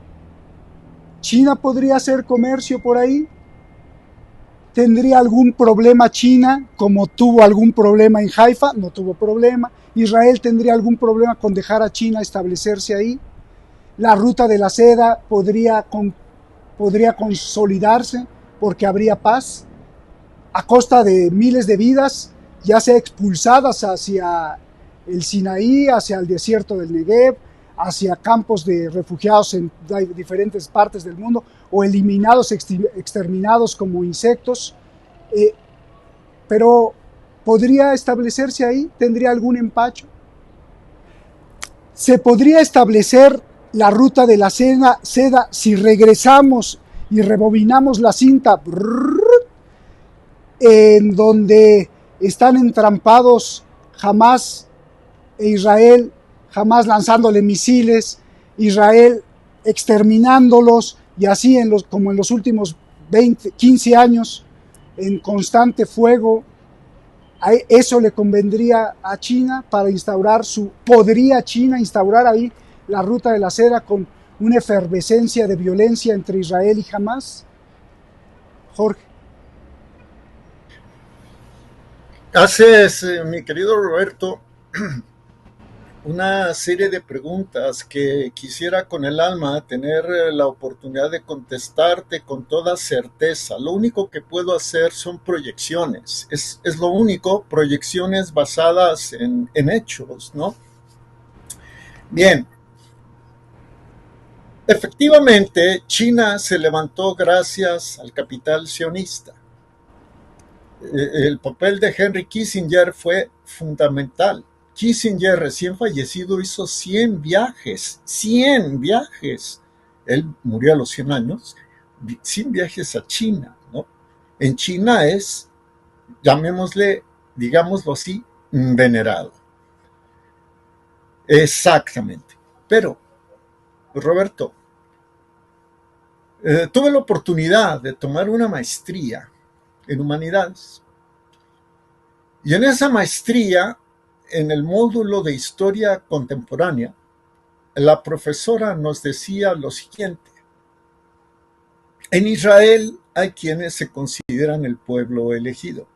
¿China podría hacer comercio por ahí? ¿Tendría algún problema China, como tuvo algún problema en Haifa? No tuvo problema. ¿Israel tendría algún problema con dejar a China establecerse ahí? La ruta de la seda podría consolidarse porque habría paz a costa de miles de vidas, ya sea expulsadas hacia el Sinaí, hacia el desierto del Negev, hacia campos de refugiados en diferentes partes del mundo, o eliminados, exterminados como insectos. Pero ¿podría establecerse ahí? ¿Tendría algún empacho? ¿Se podría establecer la ruta de la seda si regresamos y rebobinamos la cinta en donde están entrampados Hamás e Israel, Hamás lanzándole misiles, Israel exterminándolos, y así como en los últimos 15 años, en constante fuego? ¿Eso le convendría a China para instaurar podría China instaurar ahí la ruta de la seda con una efervescencia de violencia entre Israel y Hamás? Jorge.
Haces, mi querido Roberto, una serie de preguntas que quisiera con el alma tener la oportunidad de contestarte con toda certeza. Lo único que puedo hacer son proyecciones, es lo único, proyecciones basadas en hechos, ¿no? Bien, efectivamente, China se levantó gracias al capital sionista. El papel de Henry Kissinger fue fundamental. Kissinger, recién fallecido, hizo 100 viajes, 100 viajes. Él murió a los 100 años, 100 viajes a China, ¿no? En China es, llamémosle, digámoslo así, venerado. Exactamente. Pero, Roberto, tuve la oportunidad de tomar una maestría en humanidades. Y en esa maestría, en el módulo de historia contemporánea, la profesora nos decía lo siguiente: en Israel hay quienes se consideran el pueblo elegido,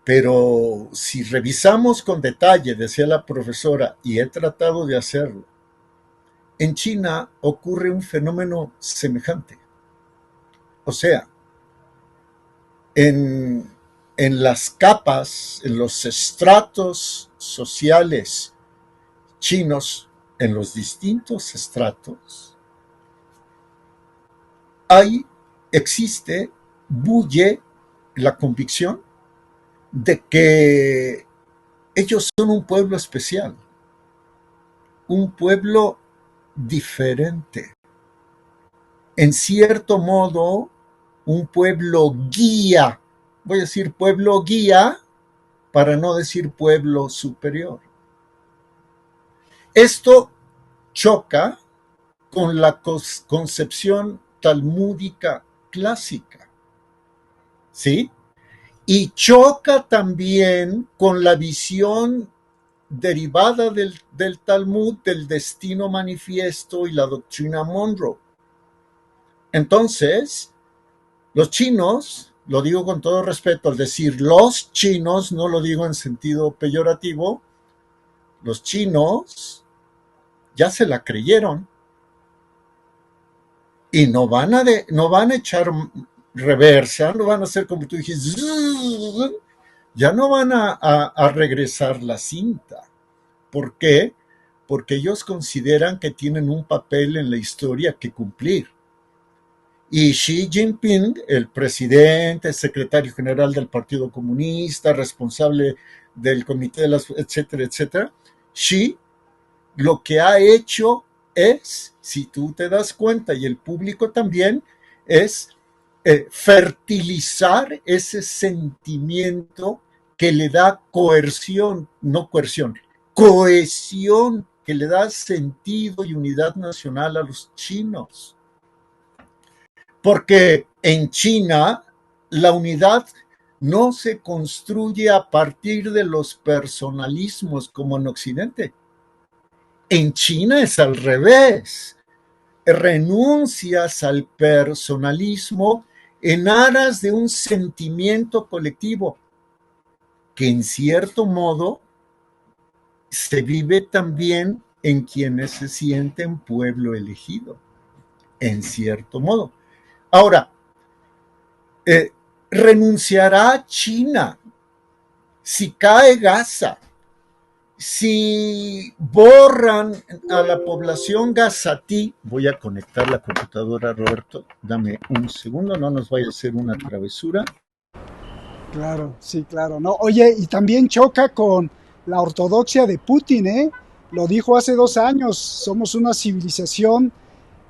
pero si revisamos con detalle, decía la profesora, y he tratado de hacerlo, en China ocurre un fenómeno semejante. O sea, en, en las capas, en los estratos sociales chinos, en los distintos estratos, existe, bulle la convicción de que ellos son un pueblo especial, un pueblo diferente, en cierto modo, un pueblo guía. Voy a decir pueblo guía para no decir pueblo superior. Esto choca con la concepción talmúdica clásica, ¿sí? Y choca también con la visión derivada del Talmud, del destino manifiesto y la doctrina Monroe. Entonces, los chinos, lo digo con todo respeto, al decir los chinos, no lo digo en sentido peyorativo, los chinos ya se la creyeron y no van a echar reversa, no van a hacer como tú dijiste, ya no van a regresar la cinta. ¿Por qué? Porque ellos consideran que tienen un papel en la historia que cumplir. Y Xi Jinping, el presidente, secretario general del Partido Comunista, responsable del Comité de las, etcétera, etcétera, Xi lo que ha hecho es, si tú te das cuenta y el público también, es fertilizar ese sentimiento que le da coerción, no coerción, cohesión, que le da sentido y unidad nacional a los chinos. Porque en China la unidad no se construye a partir de los personalismos como en Occidente. En China es al revés. Renuncias al personalismo en aras de un sentimiento colectivo que en cierto modo se vive también en quienes se sienten pueblo elegido, en cierto modo. Ahora, renunciará China si cae Gaza, si borran a la población gazatí. Voy a conectar la computadora, Roberto, dame un segundo, no nos vaya a hacer una travesura.
Claro, sí, claro. No, oye, y también choca con la ortodoxia de Putin, ¿eh? Lo dijo hace 2 años, somos una civilización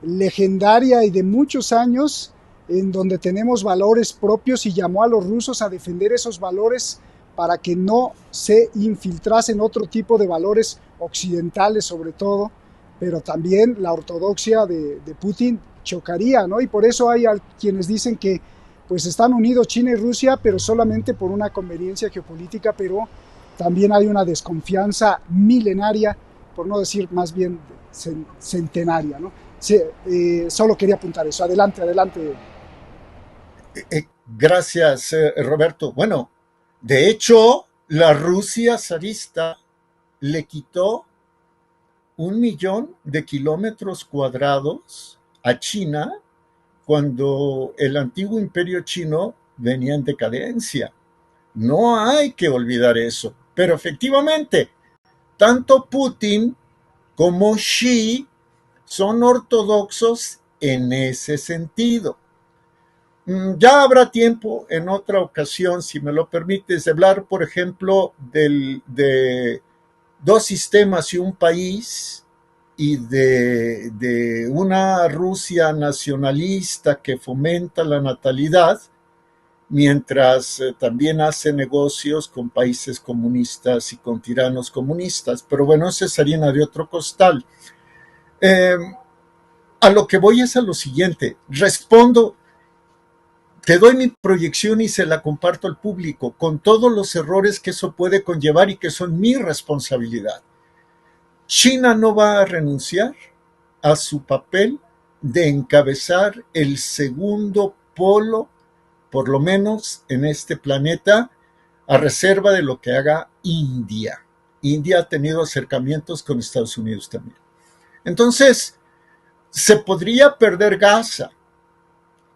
legendaria y de muchos años en donde tenemos valores propios y llamó a los rusos a defender esos valores para que no se infiltrasen otro tipo de valores occidentales sobre todo, pero también la ortodoxia de Putin chocaría, ¿no? Y por eso hay quienes dicen que pues están unidos China y Rusia, pero solamente por una conveniencia geopolítica, pero también hay una desconfianza milenaria, por no decir más bien centenaria, ¿no? Sí, solo quería apuntar eso. Adelante, adelante.
Gracias, Roberto. Bueno, de hecho, la Rusia zarista le quitó 1 millón de kilómetros cuadrados a China cuando el antiguo imperio chino venía en decadencia. No hay que olvidar eso. Pero efectivamente, tanto Putin como Xi son ortodoxos en ese sentido. Ya habrá tiempo en otra ocasión, si me lo permites, de hablar, por ejemplo, de dos sistemas y un país y de una Rusia nacionalista que fomenta la natalidad, mientras también hace negocios con países comunistas y con tiranos comunistas. Pero bueno, esa es harina de otro costal. Eh, a lo que voy es a lo siguiente. Respondo, te doy mi proyección y se la comparto al público, con todos los errores que eso puede conllevar y que son mi responsabilidad. China no va a renunciar a su papel de encabezar el segundo polo, por lo menos en este planeta, a reserva de lo que haga India. India ha tenido acercamientos con Estados Unidos también. Entonces, se podría perder Gaza,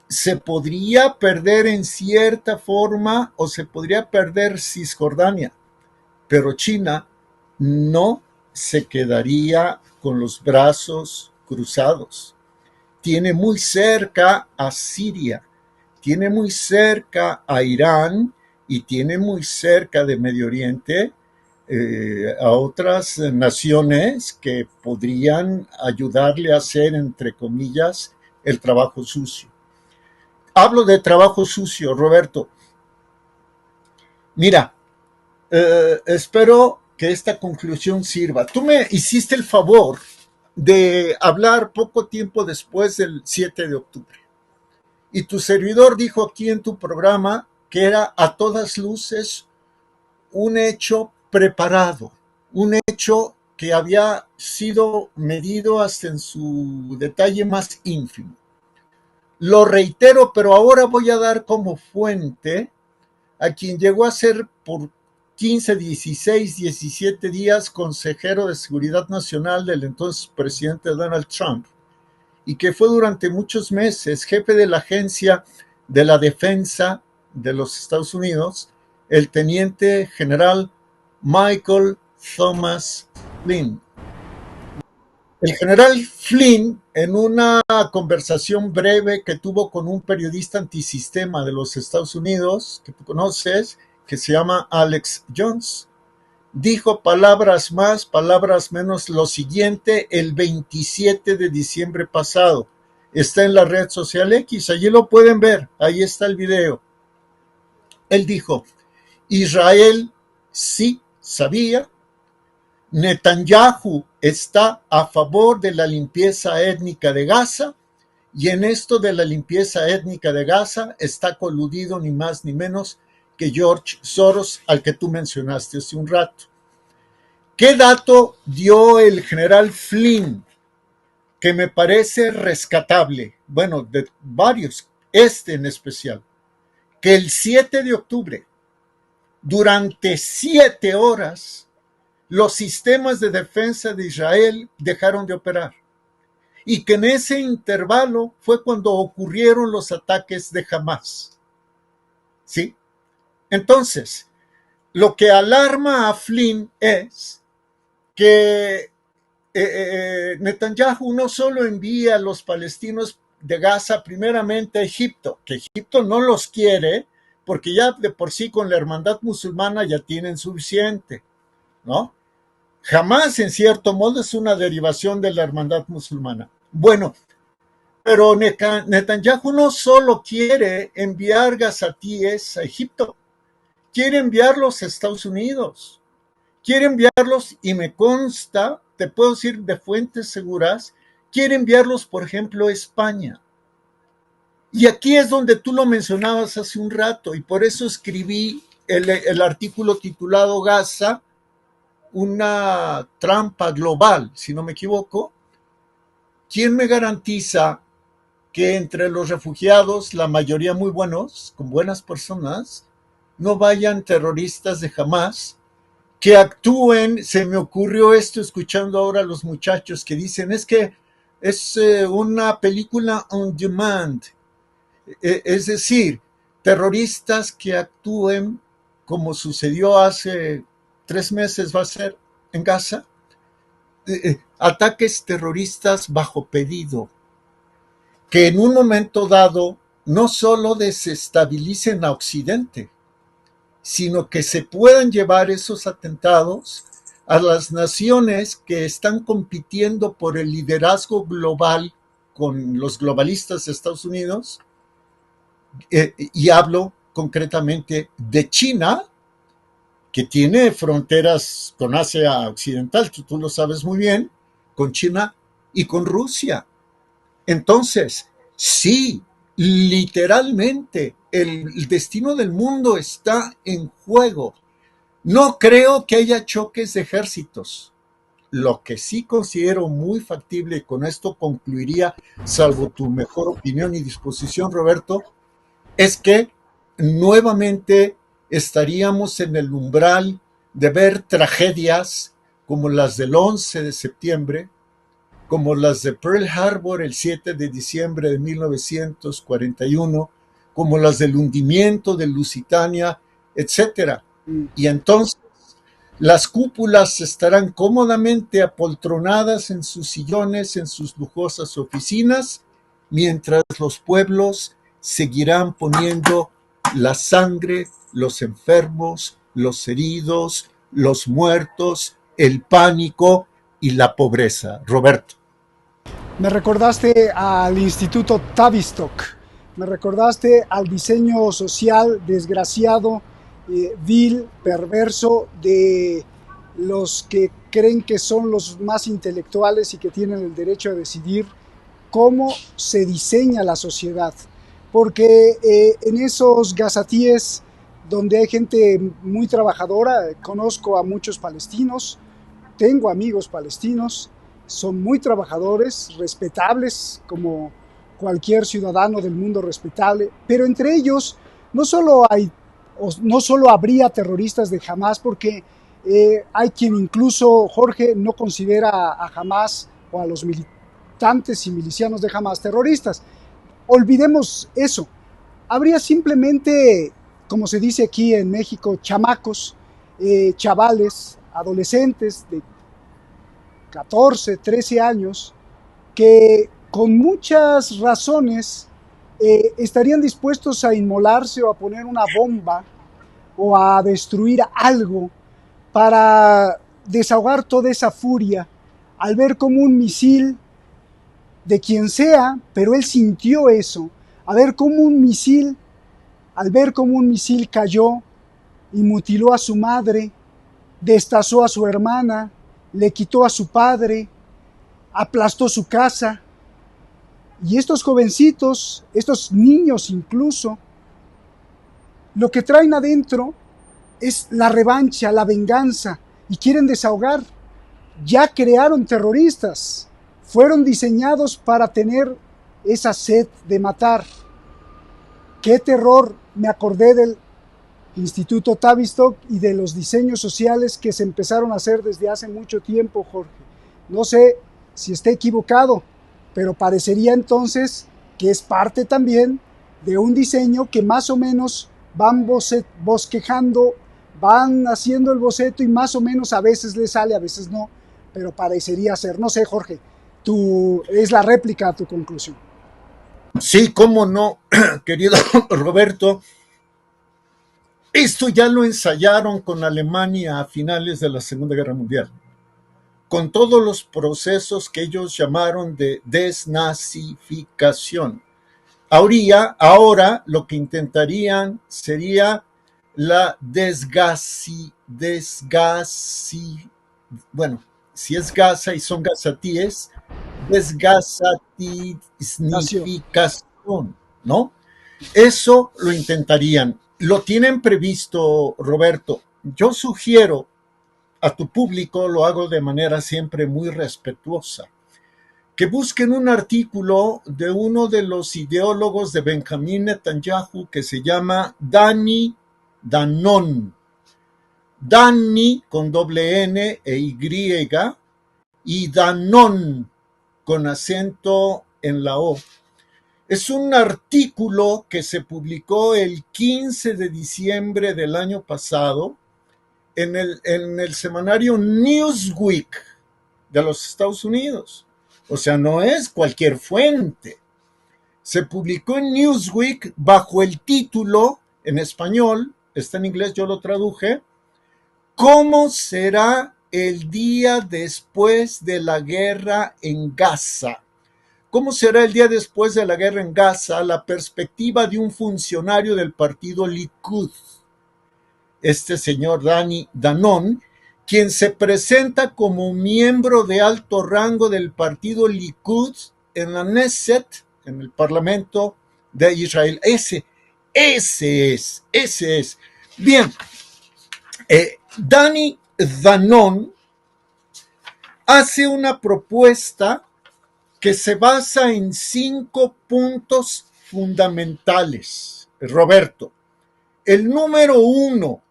se podría perder en cierta forma o se podría perder Cisjordania, pero China no se quedaría con los brazos cruzados. Tiene muy cerca a Siria, tiene muy cerca a Irán y tiene muy cerca de Medio Oriente a otras naciones que podrían ayudarle a hacer, entre comillas, el trabajo sucio. Hablo de trabajo sucio, Roberto. Mira, espero que esta conclusión sirva. Tú me hiciste el favor de hablar poco tiempo después del 7 de octubre. Y tu servidor dijo aquí en tu programa que era a todas luces un hecho preparado, un hecho que había sido medido hasta en su detalle más ínfimo. Lo reitero, pero ahora voy a dar como fuente a quien llegó a ser por 15, 16, 17 días consejero de Seguridad Nacional del entonces presidente Donald Trump, y que fue durante muchos meses jefe de la Agencia de la Defensa de los Estados Unidos, el teniente general Michael Thomas Flynn. El general Flynn, en una conversación breve que tuvo con un periodista antisistema de los Estados Unidos, que tú conoces, que se llama Alex Jones, dijo palabras más, palabras menos lo siguiente el 27 de diciembre pasado. Está en la red social X, allí lo pueden ver, ahí está el video. Él dijo, Israel sí sabía, Netanyahu está a favor de la limpieza étnica de Gaza, y en esto de la limpieza étnica de Gaza está coludido ni más ni menos que George Soros, al que tú mencionaste hace un rato. ¿Qué dato dio el general Flynn que me parece rescatable? Bueno, de varios, este en especial, que el 7 de octubre, durante 7 horas, los sistemas de defensa de Israel dejaron de operar, y que en ese intervalo fue cuando ocurrieron los ataques de Hamás. ¿Sí? Entonces, lo que alarma a Flynn es que Netanyahu no solo envía a los palestinos de Gaza primeramente a Egipto, que Egipto no los quiere, porque ya de por sí con la hermandad musulmana ya tienen suficiente, ¿no? Jamás, en cierto modo, es una derivación de la hermandad musulmana. Bueno, pero Netanyahu no solo quiere enviar gazatíes a Egipto, quiere enviarlos a Estados Unidos, quiere enviarlos, y me consta, te puedo decir de fuentes seguras, quiere enviarlos, por ejemplo, a España. Y aquí es donde tú lo mencionabas hace un rato, y por eso escribí el artículo titulado Gaza, una trampa global, si no me equivoco. ¿Quién me garantiza que entre los refugiados, la mayoría muy buenos, con buenas personas, no vayan terroristas de Hamás que actúen? Se me ocurrió esto escuchando ahora a los muchachos que dicen, es que es una película on demand, es decir, terroristas que actúen como sucedió hace 3 meses, va a ser en Gaza, ataques terroristas bajo pedido, que en un momento dado no solo desestabilicen a Occidente, sino que se puedan llevar esos atentados a las naciones que están compitiendo por el liderazgo global con los globalistas de Estados Unidos, y hablo concretamente de China, que tiene fronteras con Asia Occidental, tú lo sabes muy bien, con China y con Rusia. Entonces, sí, literalmente, el destino del mundo está en juego. No creo que haya choques de ejércitos. Lo que sí considero muy factible, y con esto concluiría, salvo tu mejor opinión y disposición, Roberto, es que nuevamente estaríamos en el umbral de ver tragedias como las del 11 de septiembre, como las de Pearl Harbor el 7 de diciembre de 1941, como las del hundimiento de Lusitania, etcétera.
Mm.
Y entonces las cúpulas estarán cómodamente apoltronadas en sus sillones, en sus lujosas oficinas, mientras los pueblos seguirán poniendo la sangre, los enfermos, los heridos, los muertos, el pánico y la pobreza. Roberto.
Me recordaste al Instituto Tavistock, me recordaste al diseño social desgraciado, vil, perverso de los que creen que son los más intelectuales y que tienen el derecho a decidir cómo se diseña la sociedad. Porque en esos gazatíes donde hay gente muy trabajadora, conozco a muchos palestinos, tengo amigos palestinos, son muy trabajadores, respetables, como cualquier ciudadano del mundo respetable, pero entre ellos no solo hay, no solo habría terroristas de Hamas, porque hay quien incluso, Jorge, no considera a Hamas o a los militantes y milicianos de Hamas terroristas. Olvidemos eso. Habría simplemente, como se dice aquí en México, chamacos, chavales, adolescentes de 14, 13 años, que con muchas razones estarían dispuestos a inmolarse o a poner una bomba o a destruir algo para desahogar toda esa furia al ver como un misil de quien sea, pero él sintió eso, a ver cómo un misil, al ver cómo un misil cayó y mutiló a su madre, destazó a su hermana, le quitó a su padre, aplastó su casa. Y estos jovencitos, estos niños incluso, lo que traen adentro es la revancha, la venganza, y quieren desahogar. Ya crearon terroristas, fueron diseñados para tener esa sed de matar. Qué terror, me acordé del Instituto Tavistock y de los diseños sociales que se empezaron a hacer desde hace mucho tiempo, Jorge. No sé si esté equivocado, pero parecería entonces que es parte también de un diseño que más o menos van bosquejando, van haciendo el boceto y más o menos a veces le sale, a veces no, pero parecería ser. No sé, Jorge, es la réplica a tu conclusión.
Sí, cómo no, querido Roberto. Esto ya lo ensayaron con Alemania a finales de la Segunda Guerra Mundial, con todos los procesos que ellos llamaron de desnazificación. Ahora lo que intentarían sería la bueno, si es Gaza y son gazatíes,
Nació.
desgazatiznificación, ¿no? Eso lo intentarían. Lo tienen previsto, Roberto. Yo sugiero a tu público, lo hago de manera siempre muy respetuosa, que busquen un artículo de uno de los ideólogos de Benjamín Netanyahu que se llama Dani Danon. Dani con doble N e Y Danon con acento en la O. Es un artículo que se publicó el 15 de diciembre del año pasado en el semanario Newsweek de los Estados Unidos. O sea, no es cualquier fuente. se publicó en Newsweek bajo el título, en español, está en inglés, yo lo traduje, ¿cómo será el día después de la guerra en Gaza? ¿Cómo será el día después de la guerra en Gaza? La perspectiva de un funcionario del partido Likud, este señor Dani Danon, quien se presenta como miembro de alto rango del partido Likud en la Knesset, en el Parlamento de Israel. Ese es. Bien, Dani Danon hace una propuesta que se basa en 5 puntos fundamentales. Roberto, el número 1,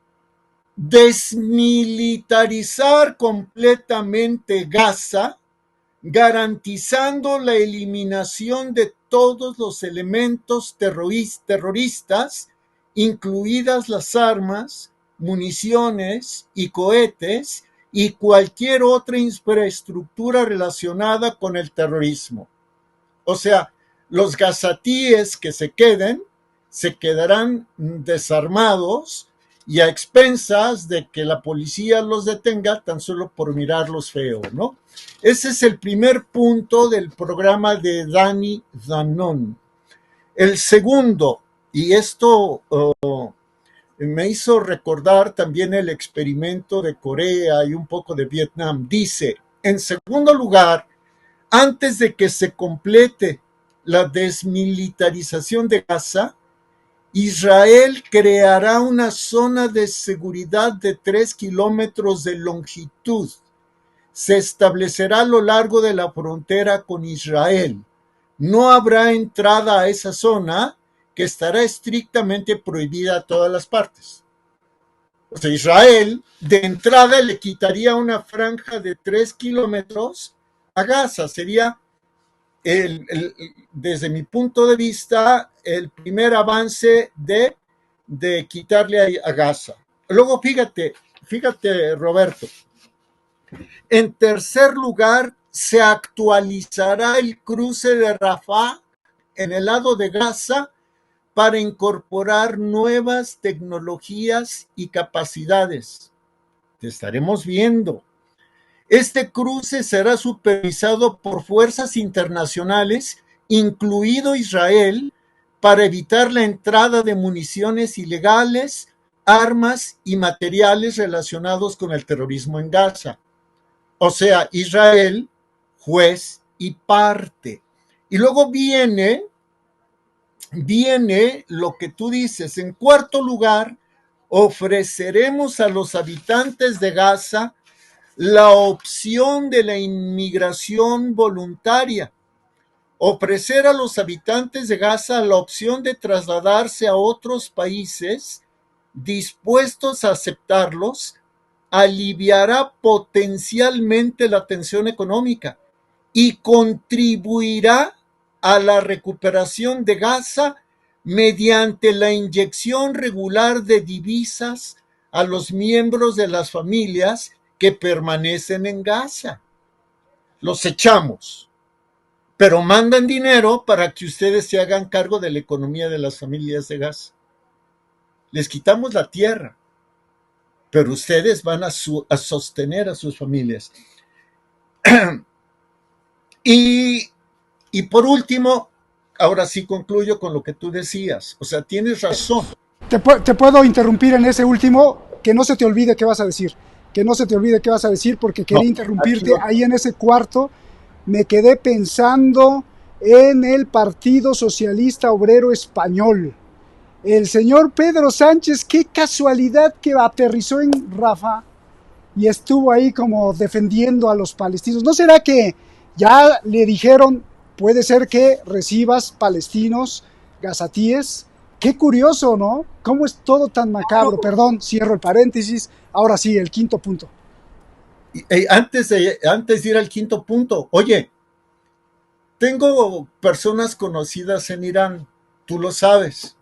desmilitarizar completamente Gaza, garantizando la eliminación de todos los elementos terroristas, incluidas las armas, municiones y cohetes, y cualquier otra infraestructura relacionada con el terrorismo. O sea, los gazatíes que se quedarán desarmados y a expensas de que la policía los detenga tan solo por mirarlos feo, ¿no? Ese es el primer punto del programa de Dani Danon. El segundo, y esto me hizo recordar también el experimento de Corea y un poco de Vietnam. Dice, en segundo lugar, antes de que se complete la desmilitarización de Gaza, Israel creará una zona de seguridad de 3 kilómetros de longitud. Se establecerá a lo largo de la frontera con Israel. No habrá entrada a esa zona, que estará estrictamente prohibida a todas las partes. O sea, Israel de entrada le quitaría una franja de 3 kilómetros a Gaza. Sería, desde mi punto de vista, el primer avance de quitarle a Gaza. Luego, fíjate, Roberto, en tercer lugar, se actualizará el cruce de Rafah en el lado de Gaza para incorporar nuevas tecnologías y capacidades. Te estaremos viendo. Este cruce será supervisado por fuerzas internacionales, incluido Israel, para evitar la entrada de municiones ilegales, armas y materiales relacionados con el terrorismo en Gaza. O sea, Israel, juez y parte. Y luego viene lo que tú dices. En cuarto lugar, ofreceremos a los habitantes de Gaza la opción de la inmigración voluntaria. Ofrecer a los habitantes de Gaza la opción de trasladarse a otros países dispuestos a aceptarlos aliviará potencialmente la tensión económica y contribuirá a la recuperación de Gaza mediante la inyección regular de divisas a los miembros de las familias que permanecen en Gaza. Los echamos, pero mandan dinero para que ustedes se hagan cargo de la economía de las familias de Gaza. Les quitamos la tierra, pero ustedes van a sostener a sus familias. Y por último, ahora sí concluyo con lo que tú decías. O sea, tienes razón.
Te puedo interrumpir en ese último, que no se te olvide qué vas a decir. Que no se te olvide qué vas a decir, porque quería interrumpirte. Ahí en ese cuarto me quedé pensando en el Partido Socialista Obrero Español. El señor Pedro Sánchez, qué casualidad que aterrizó en Rafah y estuvo ahí como defendiendo a los palestinos. ¿No será que ya le dijeron, puede ser que recibas palestinos, gazatíes? Qué curioso, ¿no? ¿Cómo es todo tan macabro? Perdón, cierro el paréntesis. Ahora sí, el quinto punto.
Antes de ir al quinto punto, oye, tengo personas conocidas en Irán, tú lo sabes.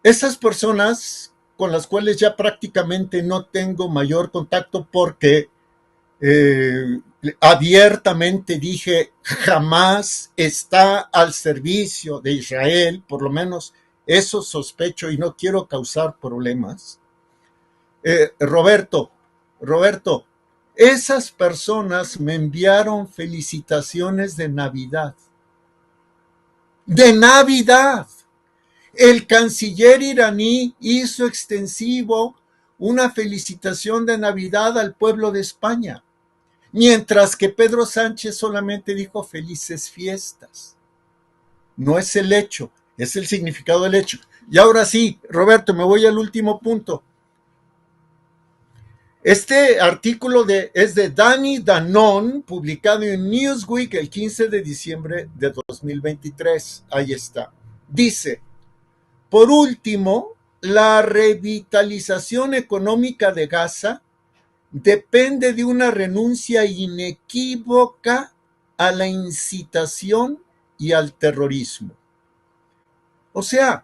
Esas personas con las cuales ya prácticamente no tengo mayor contacto porque abiertamente dije, jamás está al servicio de Israel, por lo menos eso sospecho y no quiero causar problemas. Roberto, esas personas me enviaron felicitaciones de Navidad. De Navidad. El canciller iraní hizo extensivo una felicitación de Navidad al pueblo de España, mientras que Pedro Sánchez solamente dijo felices fiestas. No es el hecho, es el significado del hecho. Y ahora sí, Roberto, me voy al último punto. Este artículo es de Danny Danon, publicado en Newsweek el 15 de diciembre de 2023. Ahí está. Dice, por último, la revitalización económica de Gaza depende de una renuncia inequívoca a la incitación y al terrorismo. O sea,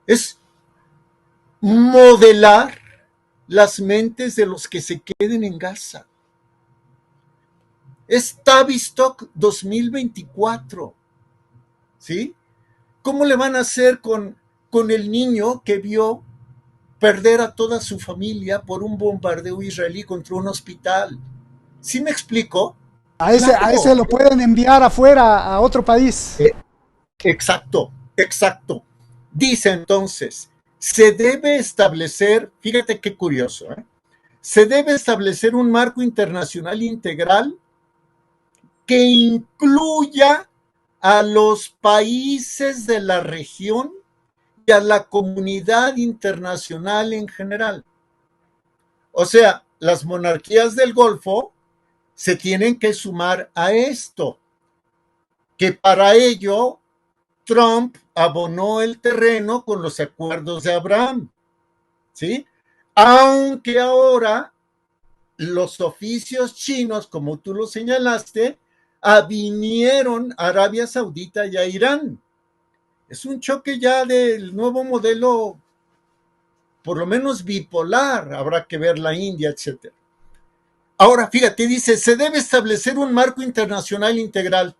es modelar las mentes de los que se queden en Gaza. Es Tavistock 2024, ¿sí? ¿Cómo le van a hacer con el niño que vio perder a toda su familia por un bombardeo israelí contra un hospital? ¿Sí me explico?
A
Claro.
ese lo pueden enviar afuera, a otro país.
Exacto. Dice entonces, se debe establecer, fíjate qué curioso, se debe establecer un marco internacional integral que incluya a los países de la región y a la comunidad internacional en general. O sea, las monarquías del Golfo se tienen que sumar a esto, que para ello Trump abonó el terreno con los acuerdos de Abraham, ¿sí? Aunque ahora los oficios chinos, como tú lo señalaste, avinieron a Arabia Saudita y a Irán. Es un choque ya del nuevo modelo, por lo menos bipolar, habrá que ver la India, etc. Ahora, fíjate, dice, se debe establecer un marco internacional integral.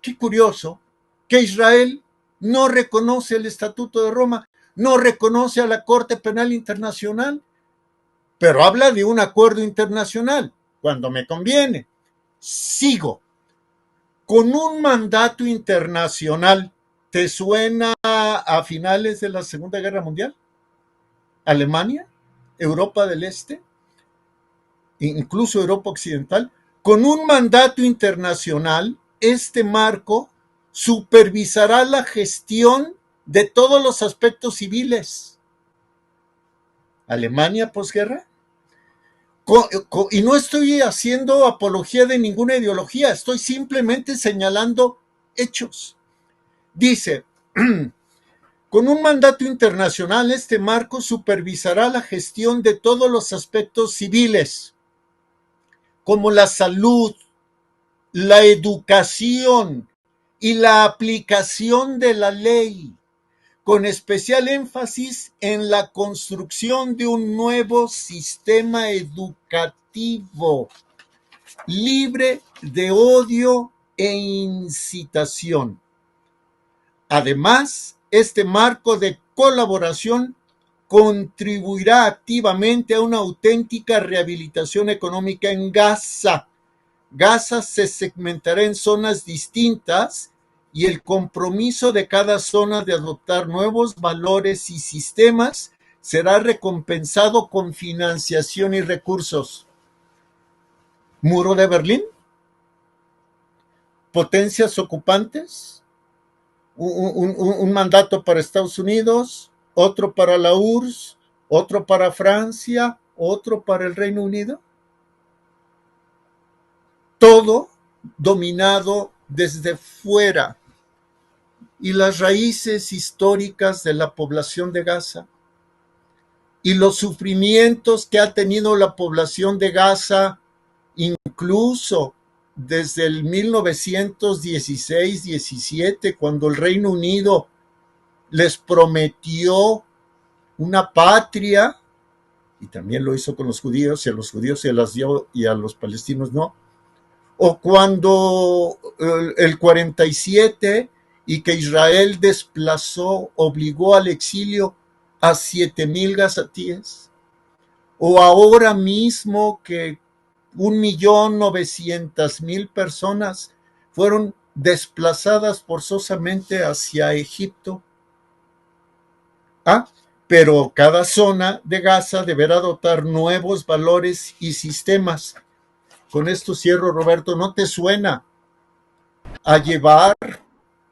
Qué curioso que Israel no reconoce el Estatuto de Roma, no reconoce a la Corte Penal Internacional, pero habla de un acuerdo internacional, cuando me conviene. Sigo. Con un mandato internacional, ¿te suena a finales de la Segunda Guerra Mundial? Alemania, Europa del Este, incluso Europa Occidental, con un mandato internacional, este marco supervisará la gestión de todos los aspectos civiles. Alemania posguerra. Y no estoy haciendo apología de ninguna ideología, estoy simplemente señalando hechos. Dice, con un mandato internacional, este marco supervisará la gestión de todos los aspectos civiles, como la salud, la educación y la aplicación de la ley, con especial énfasis en la construcción de un nuevo sistema educativo libre de odio e incitación. Además, este marco de colaboración contribuirá activamente a una auténtica rehabilitación económica en Gaza. Gaza se segmentará en zonas distintas y el compromiso de cada zona de adoptar nuevos valores y sistemas será recompensado con financiación y recursos. ¿Muro de Berlín? ¿Potencias ocupantes? Un mandato para Estados Unidos, otro para la URSS, otro para Francia, otro para el Reino Unido. Todo dominado desde fuera. Y las raíces históricas de la población de Gaza y los sufrimientos que ha tenido la población de Gaza, incluso desde el 1916-17, cuando el Reino Unido les prometió una patria y también lo hizo con los judíos, y a los judíos se las dio y a los palestinos no. O cuando el 47 y que Israel obligó al exilio a 7,000 gazatíes, o ahora mismo que 1,900,000 personas fueron desplazadas forzosamente hacia Egipto. Pero cada zona de Gaza deberá adoptar nuevos valores y sistemas. Con esto cierro, Roberto. ¿No te suena a llevar,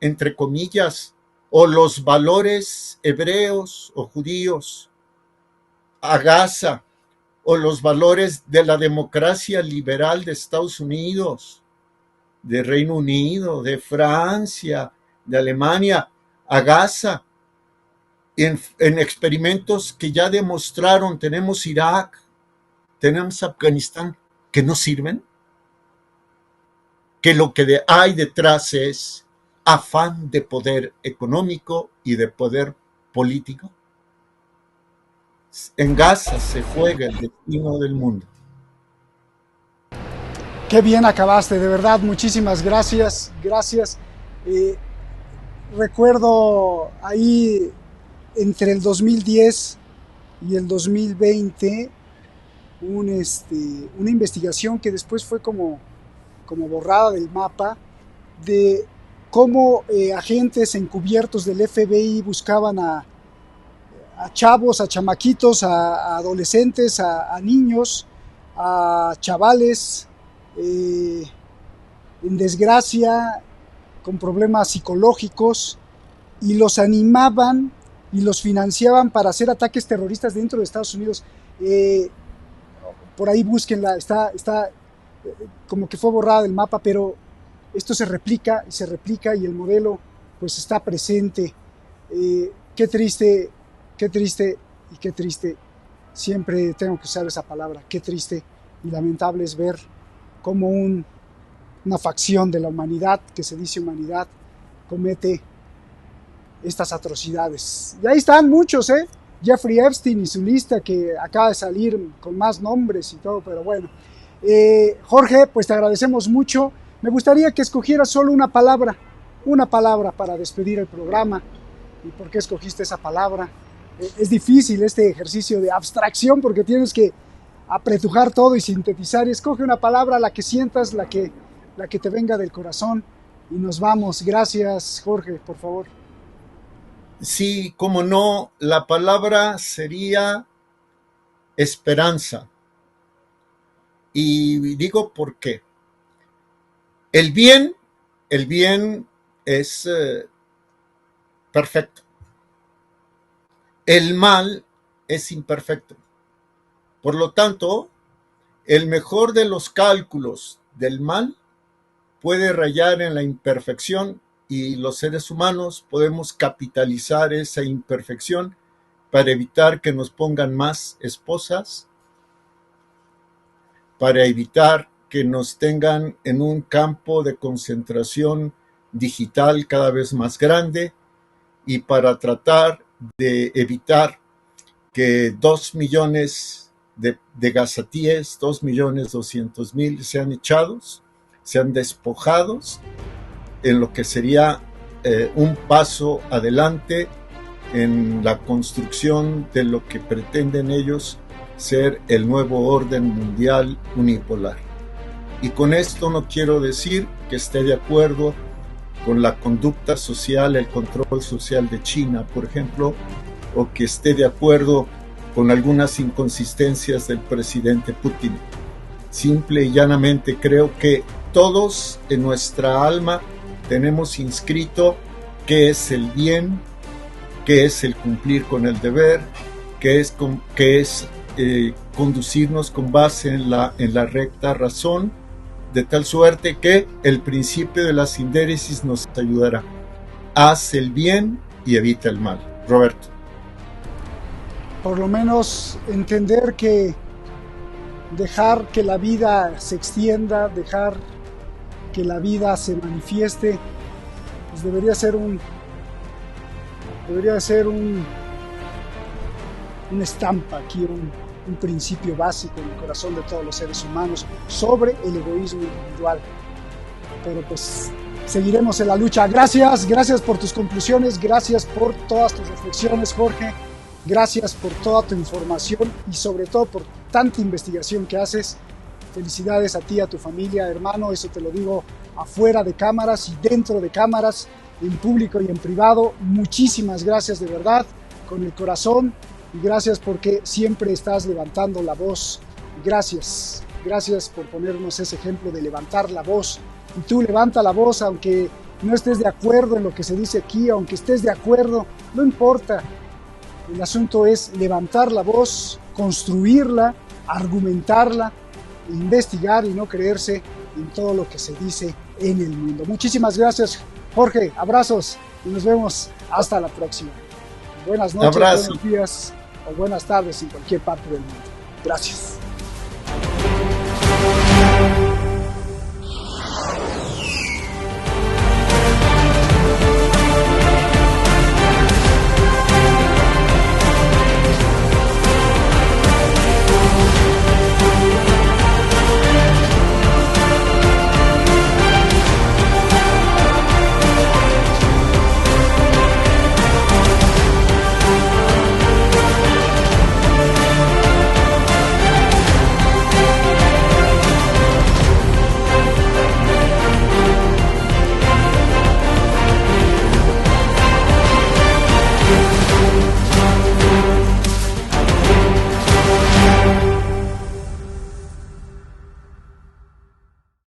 entre comillas, o los valores hebreos o judíos a Gaza, o los valores de la democracia liberal de Estados Unidos, de Reino Unido, de Francia, de Alemania, a Gaza, en experimentos que ya demostraron? Tenemos Irak, tenemos Afganistán, que no sirven, que lo que hay detrás es afán de poder económico y de poder político. En Gaza se juega el destino del mundo.
Qué bien acabaste, de verdad, muchísimas gracias, gracias. Eh, Recuerdo ahí entre el 2010 y el 2020 una investigación que después fue como borrada del mapa, de cómo agentes encubiertos del FBI buscaban a chavos, a chamaquitos, a adolescentes, a niños, a chavales en desgracia, con problemas psicológicos, y los animaban y los financiaban para hacer ataques terroristas dentro de Estados Unidos. Por ahí búsquenla, está como que fue borrada del mapa, pero esto se replica y el modelo pues está presente. Qué triste y qué triste. Siempre tengo que usar esa palabra, qué triste y lamentable es ver cómo una facción de la humanidad, que se dice humanidad, comete estas atrocidades. Y ahí están muchos, Jeffrey Epstein y su lista que acaba de salir con más nombres y todo, pero bueno. Jorge, pues te agradecemos mucho. Me gustaría que escogieras solo una palabra para despedir el programa. ¿Y por qué escogiste esa palabra? Es difícil este ejercicio de abstracción porque tienes que apretujar todo y sintetizar, y escoge una palabra, la que sientas, la que te venga del corazón, y nos vamos. Gracias, Jorge, por favor.
Sí, como no, la palabra sería esperanza. Y digo por qué. El bien es perfecto. El mal es imperfecto. Por lo tanto, el mejor de los cálculos del mal puede rayar en la imperfección, y los seres humanos podemos capitalizar esa imperfección para evitar que nos pongan más esposas, para evitar que nos tengan en un campo de concentración digital cada vez más grande, y para tratar de evitar que 2 millones de gazatíes, 2,200,000 sean echados, sean despojados, en lo que sería un paso adelante en la construcción de lo que pretenden ellos ser el nuevo orden mundial unipolar. Y con esto no quiero decir que esté de acuerdo con la conducta social, el control social de China, por ejemplo, o que esté de acuerdo con algunas inconsistencias del presidente Putin. Simple y llanamente creo que todos en nuestra alma tenemos inscrito qué es el bien, qué es el cumplir con el deber, qué es conducirnos con base en la recta razón, de tal suerte que el principio de la sindéresis nos ayudará. Haz el bien y evita el mal. Roberto.
Por lo menos entender que dejar que la vida se extienda, dejar que la vida se manifieste, pues debería ser una estampa aquí, un principio básico en el corazón de todos los seres humanos sobre el egoísmo individual. Pero pues seguiremos en la lucha. Gracias por tus conclusiones, gracias por todas tus reflexiones, Jorge, gracias por toda tu información y sobre todo por tanta investigación que haces. Felicidades a ti, a tu familia, hermano, eso te lo digo afuera de cámaras y dentro de cámaras, en público y en privado. Muchísimas gracias de verdad, con el corazón, y gracias porque siempre estás levantando la voz. Gracias por ponernos ese ejemplo de levantar la voz. Y tú levanta la voz aunque no estés de acuerdo en lo que se dice aquí, aunque estés de acuerdo, no importa. El asunto es levantar la voz, construirla, argumentarla, investigar y no creerse en todo lo que se dice en el mundo. Muchísimas gracias, Jorge, abrazos y nos vemos hasta la próxima. Buenas noches, buenos días o buenas tardes en cualquier parte del mundo. Gracias.